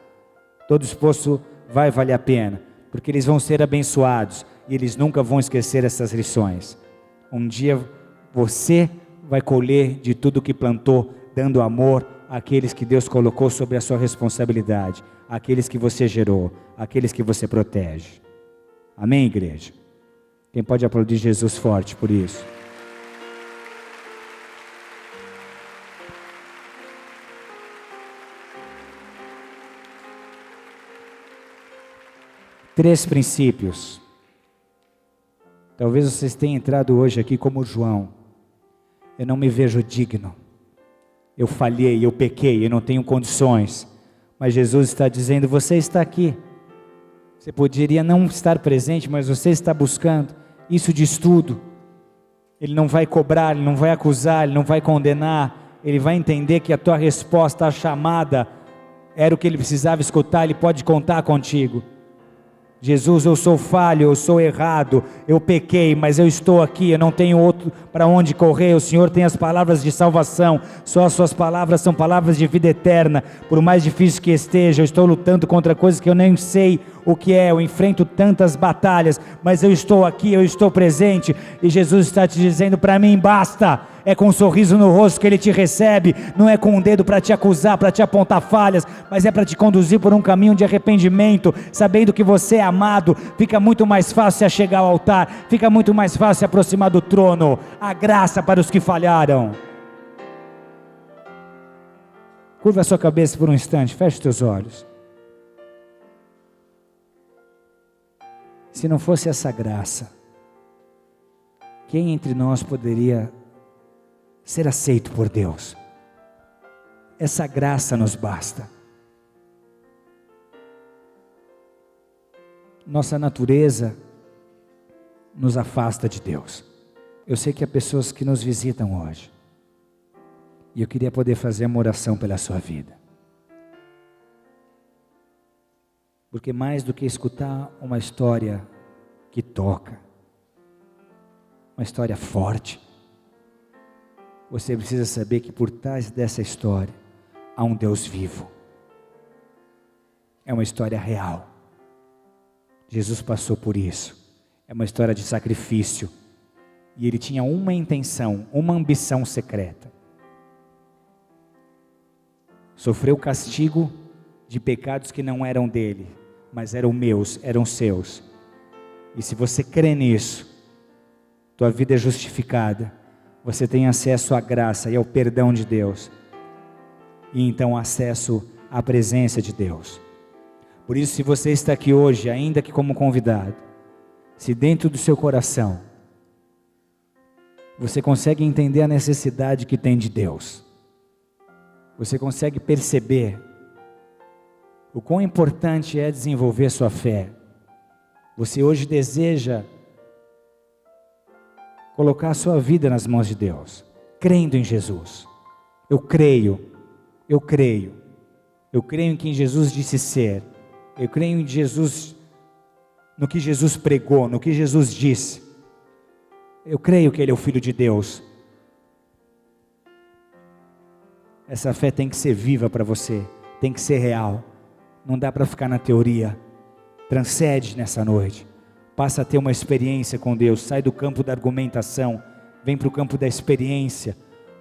todo esforço vai valer a pena, porque eles vão ser abençoados e eles nunca vão esquecer essas lições. Um dia você vai colher de tudo que plantou, dando amor àqueles que Deus colocou sobre a sua responsabilidade, àqueles que você gerou, àqueles que você protege. Amém, igreja? Quem pode aplaudir Jesus forte por isso? Três princípios. Talvez vocês tenham entrado hoje aqui como João. Eu não me vejo digno. Eu falhei, eu pequei, eu não tenho condições. Mas Jesus está dizendo, você está aqui. Você poderia não estar presente, mas você está buscando. Isso diz tudo. Ele não vai cobrar, ele não vai acusar, ele não vai condenar. Ele vai entender que a tua resposta à chamada era o que ele precisava escutar. Ele pode contar contigo. Jesus, eu sou falho, eu sou errado, eu pequei, mas eu estou aqui, eu não tenho outro para onde correr. O Senhor tem as palavras de salvação, só as suas palavras são palavras de vida eterna. Por mais difícil que esteja, eu estou lutando contra coisas que eu nem sei o que é, eu enfrento tantas batalhas, mas eu estou aqui, eu estou presente, e Jesus está te dizendo, para mim basta. É com um sorriso no rosto que Ele te recebe, não é com um dedo para te acusar, para te apontar falhas, mas é para te conduzir por um caminho de arrependimento, sabendo que você é amado. Fica muito mais fácil se chegar ao altar, fica muito mais fácil se aproximar do trono. A graça para os que falharam. Curva a sua cabeça por um instante, feche os teus olhos. Se não fosse essa graça, quem entre nós poderia ser aceito por Deus? Essa graça nos basta. Nossa natureza nos afasta de Deus. Eu sei que há pessoas que nos visitam hoje, e eu queria poder fazer uma oração pela sua vida. Porque mais do que escutar uma história que toca, uma história forte, você precisa saber que por trás dessa história há um Deus vivo. É uma história real. Jesus passou por isso. É uma história de sacrifício. E ele tinha uma intenção, uma ambição secreta. Sofreu o castigo de pecados que não eram dele, mas eram meus, eram seus. E se você crê nisso, tua vida é justificada. Você tem acesso à graça e ao perdão de Deus. E então acesso à presença de Deus. Por isso, se você está aqui hoje, ainda que como convidado, se dentro do seu coração, você consegue entender a necessidade que tem de Deus, você consegue perceber o quão importante é desenvolver sua fé, você hoje deseja colocar a sua vida nas mãos de Deus, crendo em Jesus. Eu creio em quem Jesus disse ser, eu creio em Jesus, no que Jesus pregou, no que Jesus disse. Eu creio que Ele é o Filho de Deus. Essa fé tem que ser viva para você, tem que ser real. Não dá para ficar na teoria. Transcende nessa noite. Passa a ter uma experiência com Deus. Sai do campo da argumentação, vem para o campo da experiência.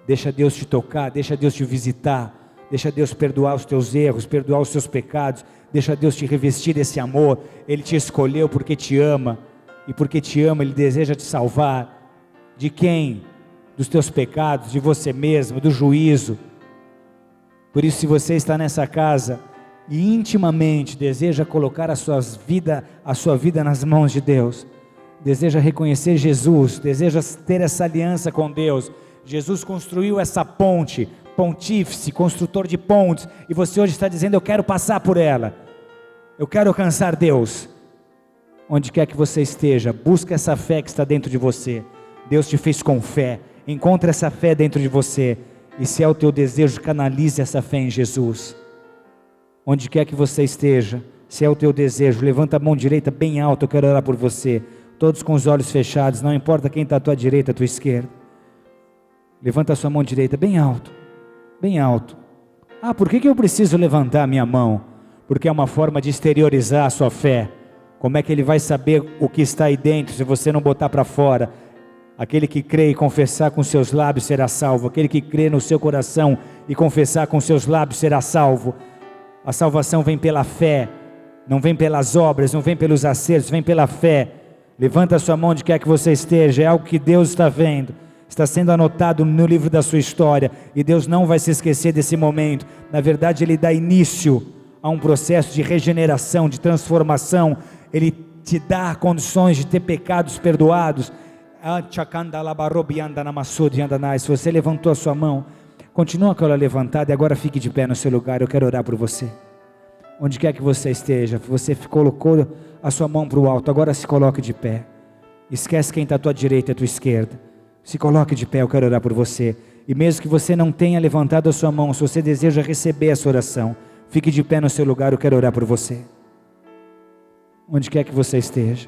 Deixa Deus te tocar, deixa Deus te visitar. Deixa Deus perdoar os teus erros, perdoar os seus pecados. Deixa Deus te revestir desse amor. Ele te escolheu porque te ama. E porque te ama, Ele deseja te salvar. De quem? Dos teus pecados, de você mesmo, do juízo. Por isso, se você está nessa casa e intimamente deseja colocar a sua vida nas mãos de Deus, deseja reconhecer Jesus, deseja ter essa aliança com Deus, Jesus construiu essa ponte, pontífice, construtor de pontes, e você hoje está dizendo: eu quero passar por ela, eu quero alcançar Deus. Onde quer que você esteja, busca essa fé que está dentro de você. Deus te fez com fé, encontra essa fé dentro de você, e se é o teu desejo, canalize essa fé em Jesus. Onde quer que você esteja, se é o teu desejo, levanta a mão direita bem alta, eu quero orar por você, todos com os olhos fechados, não importa quem está à tua direita, à tua esquerda, levanta a sua mão direita bem alto, bem alto. Ah, por que eu preciso levantar a minha mão? Porque é uma forma de exteriorizar a sua fé. Como é que ele vai saber o que está aí dentro, se você não botar para fora? Aquele que crê e confessar com seus lábios será salvo. Aquele que crê no seu coração e confessar com seus lábios será salvo. A salvação vem pela fé, não vem pelas obras, não vem pelos acertos, vem pela fé. Levanta a sua mão onde quer que você esteja, é algo que Deus está vendo, está sendo anotado no livro da sua história, e Deus não vai se esquecer desse momento. Na verdade, Ele dá início a um processo de regeneração, de transformação. Ele te dá condições de ter pecados perdoados. Se você levantou a sua mão, continua com ela levantada, e agora fique de pé no seu lugar. Eu quero orar por você. Onde quer que você esteja, você colocou a sua mão para o alto, agora se coloque de pé. Esquece quem está à tua direita e à tua esquerda. Se coloque de pé, eu quero orar por você. E mesmo que você não tenha levantado a sua mão, se você deseja receber essa oração, fique de pé no seu lugar, eu quero orar por você. Onde quer que você esteja,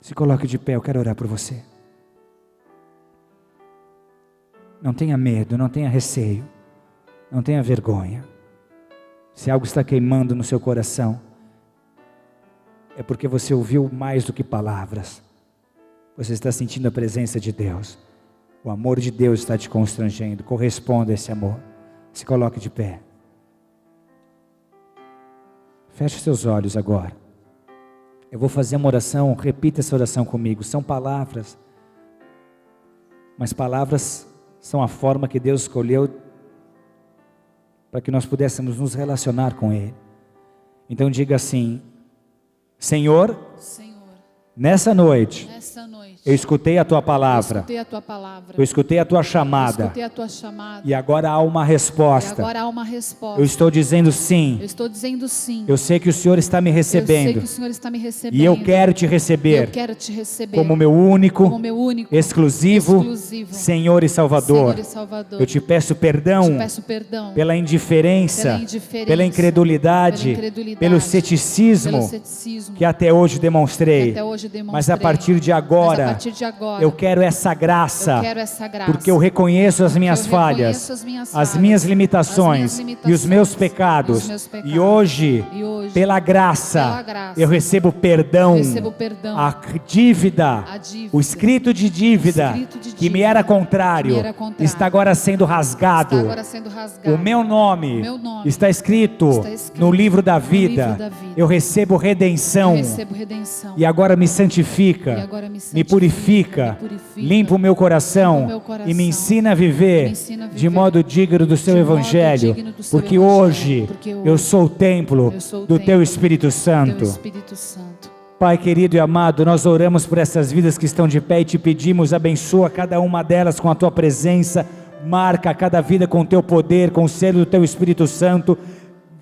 se coloque de pé, eu quero orar por você. Não tenha medo, não tenha receio, não tenha vergonha. Se algo está queimando no seu coração, é porque você ouviu mais do que palavras. Você está sentindo a presença de Deus. O amor de Deus está te constrangendo. Corresponda a esse amor. Se coloque de pé. Feche seus olhos agora. Eu vou fazer uma oração, repita essa oração comigo. São palavras, mas palavras são a forma que Deus escolheu para que nós pudéssemos nos relacionar com Ele. Então diga assim: Senhor, Nessa noite, eu escutei a tua palavra, eu escutei a tua chamada, e agora há uma resposta. Eu estou dizendo sim. Eu sei que o Senhor está me recebendo, e eu quero te receber como meu único, exclusivo Senhor e Salvador. Eu te peço perdão pela indiferença, pela incredulidade, pelo ceticismo que até hoje demonstrei. Mas a partir de agora, eu quero essa graça, porque eu reconheço as minhas falhas, as minhas limitações e os meus pecados. E hoje, pela graça, eu recebo perdão. A dívida, o escrito de dívida que me era contrário, está agora sendo rasgado. O meu nome está escrito no livro da vida. Eu recebo redenção. E agora me santifica, me purifica, limpa o meu coração e me ensina a viver de modo digno do seu evangelho, porque hoje eu sou o templo do teu Espírito Santo. Pai querido e amado, nós oramos por essas vidas que estão de pé e te pedimos, abençoa cada uma delas com a tua presença, marca cada vida com o teu poder, com o selo do teu Espírito Santo,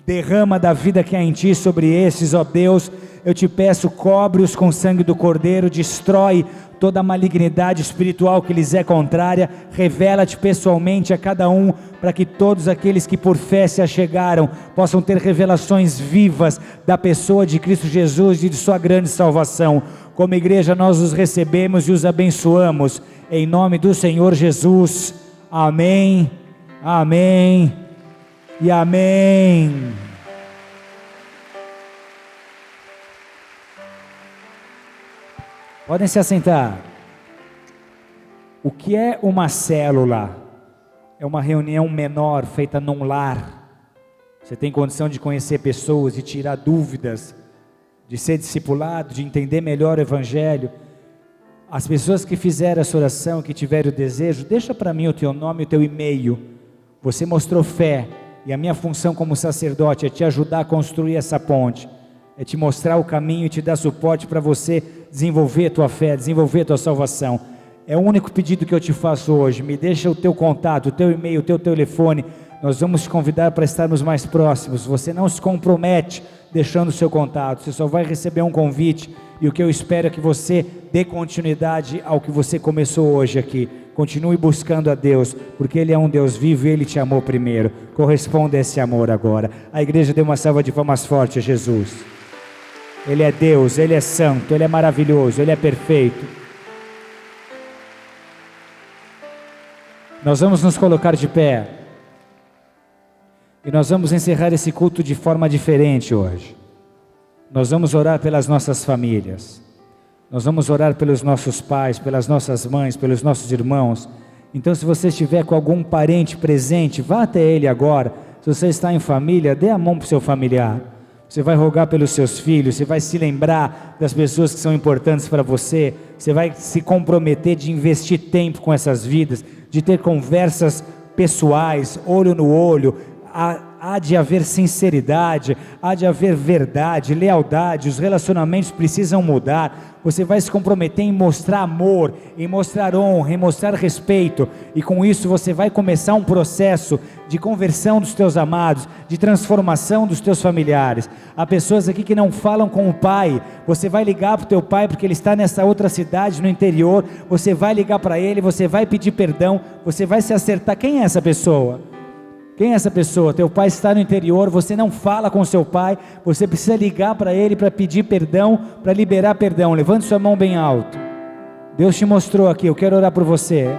derrama da vida que há em ti sobre esses, ó Deus. Eu te peço, cobre-os com o sangue do Cordeiro, destrói toda a malignidade espiritual que lhes é contrária, revela-te pessoalmente a cada um, para que todos aqueles que por fé se achegaram, possam ter revelações vivas da pessoa de Cristo Jesus e de sua grande salvação. Como igreja nós os recebemos e os abençoamos, em nome do Senhor Jesus, amém, amém e amém. Podem se assentar. O que é uma célula? É uma reunião menor feita num lar. Você tem condição de conhecer pessoas, de tirar dúvidas, de ser discipulado, de entender melhor o Evangelho. As pessoas que fizeram essa oração, que tiveram o desejo, deixa para mim o teu nome e o teu e-mail. Você mostrou fé, e a minha função como sacerdote é te ajudar a construir essa ponte. É te mostrar o caminho e te dar suporte para você desenvolver a tua fé, desenvolver a tua salvação. É o único pedido que eu te faço hoje. Me deixa o teu contato, o teu e-mail, o teu telefone. Nós vamos te convidar para estarmos mais próximos. Você não se compromete deixando o seu contato. Você só vai receber um convite. E o que eu espero é que você dê continuidade ao que você começou hoje aqui. Continue buscando a Deus, porque Ele é um Deus vivo e Ele te amou primeiro. Corresponda a esse amor agora. A igreja deu uma salva de palmas forte a Jesus. Ele é Deus, Ele é santo, Ele é maravilhoso, Ele é perfeito. Nós vamos nos colocar de pé e nós vamos encerrar esse culto de forma diferente hoje. Nós vamos orar pelas nossas famílias, nós vamos orar pelos nossos pais, pelas nossas mães, pelos nossos irmãos. Então, se você estiver com algum parente presente, vá até ele agora. Se você está em família, dê a mão para o seu familiar. Você vai rogar pelos seus filhos, você vai se lembrar das pessoas que são importantes para você, você vai se comprometer de investir tempo com essas vidas, de ter conversas pessoais, olho no olho. Há de haver sinceridade, há de haver verdade, lealdade, os relacionamentos precisam mudar. Você vai se comprometer em mostrar amor, em mostrar honra, em mostrar respeito, e com isso você vai começar um processo de conversão dos teus amados, de transformação dos teus familiares. Há pessoas aqui que não falam com o pai. Você vai ligar para o teu pai porque ele está nessa outra cidade no interior, você vai ligar para ele, você vai pedir perdão, você vai se acertar. Quem é essa pessoa? Quem é essa pessoa? Teu pai está no interior, você não fala com seu pai, você precisa ligar para ele para pedir perdão, para liberar perdão. Levante sua mão bem alto. Deus te mostrou aqui, eu quero orar por você.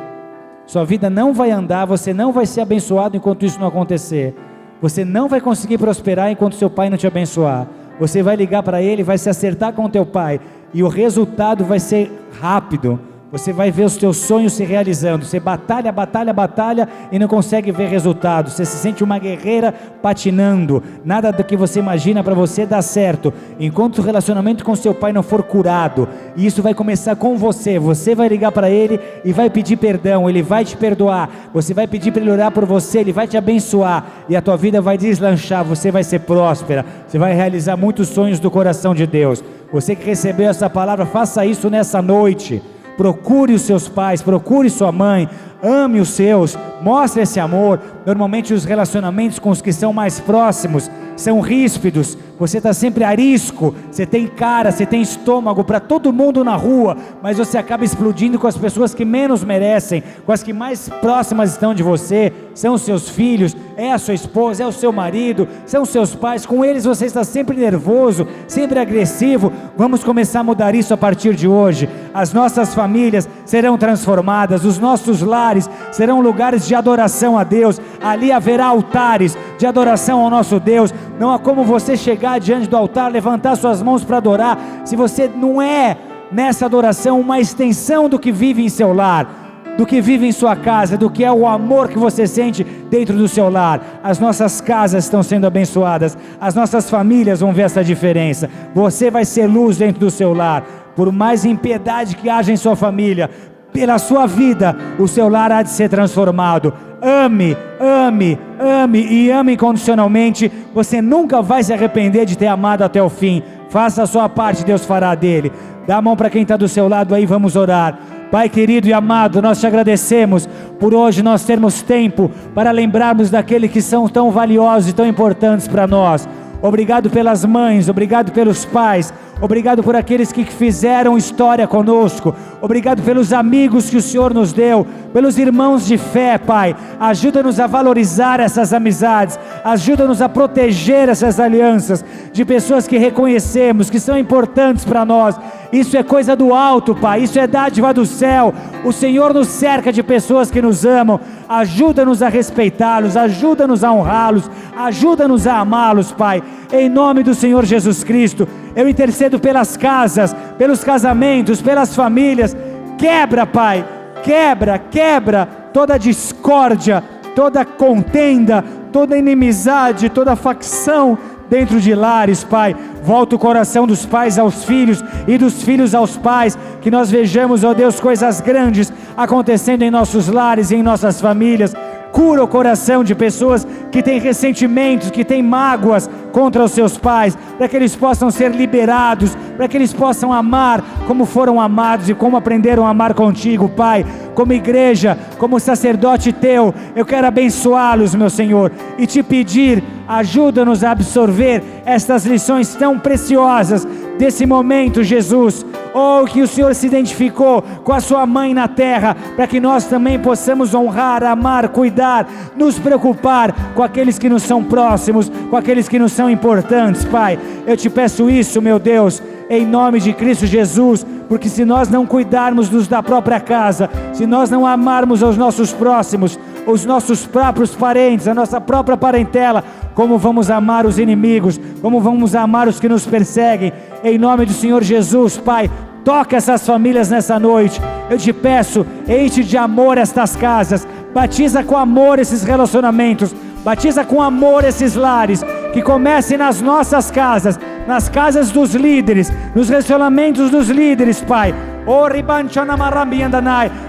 Sua vida não vai andar, você não vai ser abençoado enquanto isso não acontecer. Você não vai conseguir prosperar enquanto seu pai não te abençoar. Você vai ligar para ele, vai se acertar com o teu pai, e o resultado vai ser rápido, Você vai ver os teus sonhos se realizando. Você batalha, batalha, batalha e não consegue ver resultado. Você se sente uma guerreira patinando. Nada do que você imagina para você dá certo. Enquanto o relacionamento com seu pai não for curado, e isso vai começar com você. Você vai ligar para ele e vai pedir perdão. Ele vai te perdoar. Você vai pedir para ele orar por você. Ele vai te abençoar e a tua vida vai deslanchar. Você vai ser próspera. Você vai realizar muitos sonhos do coração de Deus. Você que recebeu essa palavra, faça isso nessa noite. Procure os seus pais, procure sua mãe, ame os seus, mostre esse amor. Normalmente os relacionamentos com os que são mais próximos são ríspidos, você está sempre arisco, você tem cara, você tem estômago para todo mundo na rua, mas você acaba explodindo com as pessoas que menos merecem, com as que mais próximas estão de você, são os seus filhos, é a sua esposa, é o seu marido, são os seus pais, com eles você está sempre nervoso, sempre agressivo. Vamos começar a mudar isso a partir de hoje. As nossas famílias serão transformadas, os nossos lares serão lugares de adoração a Deus, ali haverá altares de adoração ao nosso Deus. Não há como você chegar diante do altar, levantar suas mãos para adorar, se você não é nessa adoração uma extensão do que vive em seu lar, do que vive em sua casa, do que é o amor que você sente dentro do seu lar. As nossas casas estão sendo abençoadas, as nossas famílias vão ver essa diferença. Você vai ser luz dentro do seu lar. Por mais impiedade que haja em sua família, pela sua vida, o seu lar há de ser transformado. Ame, ame, ame e ame incondicionalmente. Você nunca vai se arrepender de ter amado até o fim. Faça a sua parte, Deus fará dele. Dá a mão para quem está do seu lado aí, vamos orar. Pai querido e amado, nós te agradecemos por hoje nós termos tempo para lembrarmos daqueles que são tão valiosos e tão importantes para nós. Obrigado pelas mães, obrigado pelos pais, obrigado por aqueles que fizeram história conosco, obrigado pelos amigos que o Senhor nos deu, pelos irmãos de fé, Pai. Ajuda-nos a valorizar essas amizades, ajuda-nos a proteger essas alianças de pessoas que reconhecemos, que são importantes para nós. Isso é coisa do alto, Pai, isso é dádiva do céu. O Senhor nos cerca de pessoas que nos amam. Ajuda-nos a respeitá-los, ajuda-nos a honrá-los, ajuda-nos a amá-los, Pai, em nome do Senhor Jesus Cristo. Eu intercedo pelas casas, pelos casamentos, pelas famílias. Quebra, Pai, quebra toda discórdia, toda contenda, toda inimizade, toda facção dentro de lares, Pai. Volta o coração dos pais aos filhos e dos filhos aos pais, que nós vejamos, ó Deus, coisas grandes acontecendo em nossos lares e em nossas famílias. Cura o coração de pessoas que têm ressentimentos, que têm mágoas contra os seus pais, para que eles possam ser liberados, para que eles possam amar como foram amados e como aprenderam a amar contigo, Pai. Como igreja, como sacerdote teu, eu quero abençoá-los, meu Senhor, e te pedir, ajuda-nos a absorver estas lições tão preciosas desse momento, Jesus. Oh, que o Senhor se identificou com a sua mãe na terra, para que nós também possamos honrar, amar, cuidar, nos preocupar com aqueles que nos são próximos, com aqueles que nos são importantes, Pai. Eu te peço isso, meu Deus, em nome de Cristo Jesus, porque se nós não cuidarmos da própria casa, se nós não amarmos aos nossos próximos, os nossos próprios parentes, a nossa própria parentela, como vamos amar os inimigos, como vamos amar os que nos perseguem? Em nome do Senhor Jesus, Pai, toca essas famílias nessa noite. Eu te peço, enche de amor estas casas, batiza com amor esses relacionamentos, batiza com amor esses lares, que comecem nas nossas casas, nas casas dos líderes, nos relacionamentos dos líderes, Pai.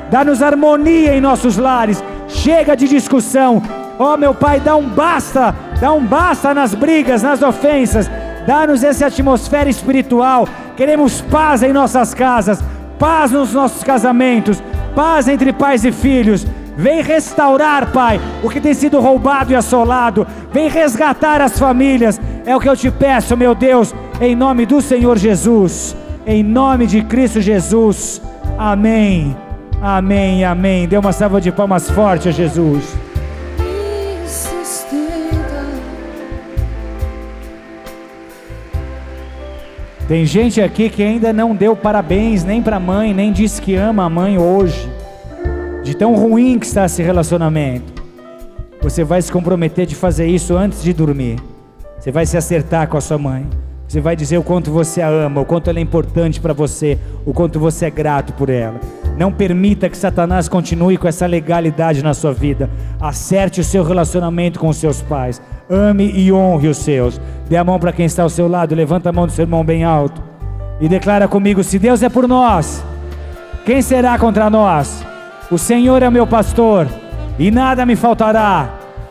Dá-nos harmonia em nossos lares, chega de discussão. Oh, meu Pai, dá um basta nas brigas, nas ofensas. Dá-nos essa atmosfera espiritual. Queremos paz em nossas casas, paz nos nossos casamentos, paz entre pais e filhos. Vem restaurar, Pai, o que tem sido roubado e assolado. Vem resgatar as famílias. É o que eu te peço, meu Deus, em nome do Senhor Jesus, em nome de Cristo Jesus. Amém, amém, amém. Dê uma salva de palmas forte a Jesus. Tem gente aqui que ainda não deu parabéns nem para a mãe, nem disse que ama a mãe hoje, de tão ruim que está esse relacionamento. Você vai se comprometer de fazer isso antes de dormir. Você vai se acertar com a sua mãe. Você vai dizer o quanto você a ama, o quanto ela é importante para você, o quanto você é grato por ela. Não permita que Satanás continue com essa legalidade na sua vida. Acerte o seu relacionamento com os seus pais. Ame e honre os seus. Dê a mão para quem está ao seu lado. Levanta a mão do seu irmão bem alto. E declara comigo: se Deus é por nós, quem será contra nós? O Senhor é meu pastor e nada me faltará.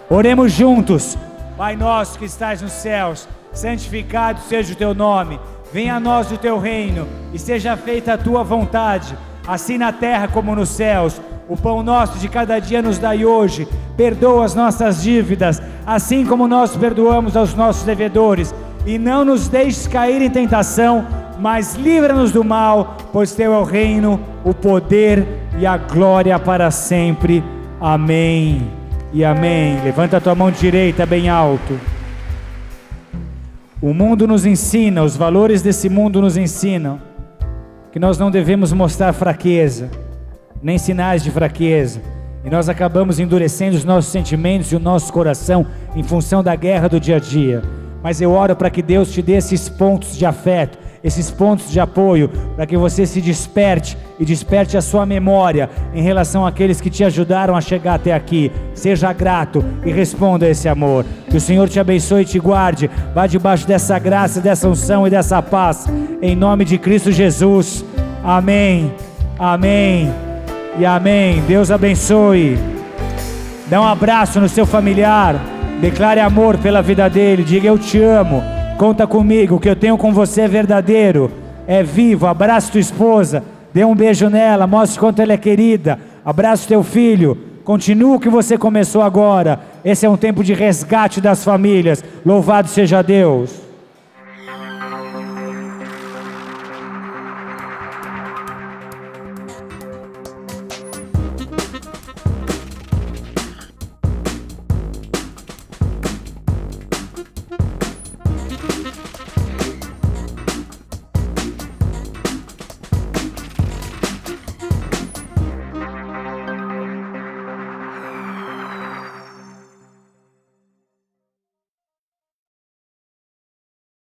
Oremos juntos. Pai nosso que estás nos céus, santificado seja o teu nome. Venha a nós o teu reino e seja feita a tua vontade, assim na terra como nos céus. O pão nosso de cada dia nos dai hoje. Perdoa as nossas dívidas, assim como nós perdoamos aos nossos devedores. E não nos deixes cair em tentação, mas livra-nos do mal, pois teu é o reino, o poder e a glória para sempre. Amém e amém. Levanta a tua mão direita bem alto. O mundo nos ensina, os valores desse mundo nos ensinam que nós não devemos mostrar fraqueza, nem sinais de fraqueza, e nós acabamos endurecendo os nossos sentimentos e o nosso coração em função da guerra do dia a dia. Mas eu oro para que Deus te dê esses pontos de afeto, esses pontos de apoio, para que você se desperte e desperte a sua memória em relação àqueles que te ajudaram a chegar até aqui. Seja grato e responda a esse amor. Que o Senhor te abençoe e te guarde. Vá debaixo dessa graça, dessa unção e dessa paz, em nome de Cristo Jesus. Amém, amém e amém. Deus abençoe. Dá um abraço no seu familiar, declare amor pela vida dele, diga: eu te amo, conta comigo, o que eu tenho com você é verdadeiro, é vivo. Abraça tua esposa, dê um beijo nela, mostre quanto ela é querida. Abraça teu filho, continua o que você começou agora. Esse é um tempo de resgate das famílias. Louvado seja Deus.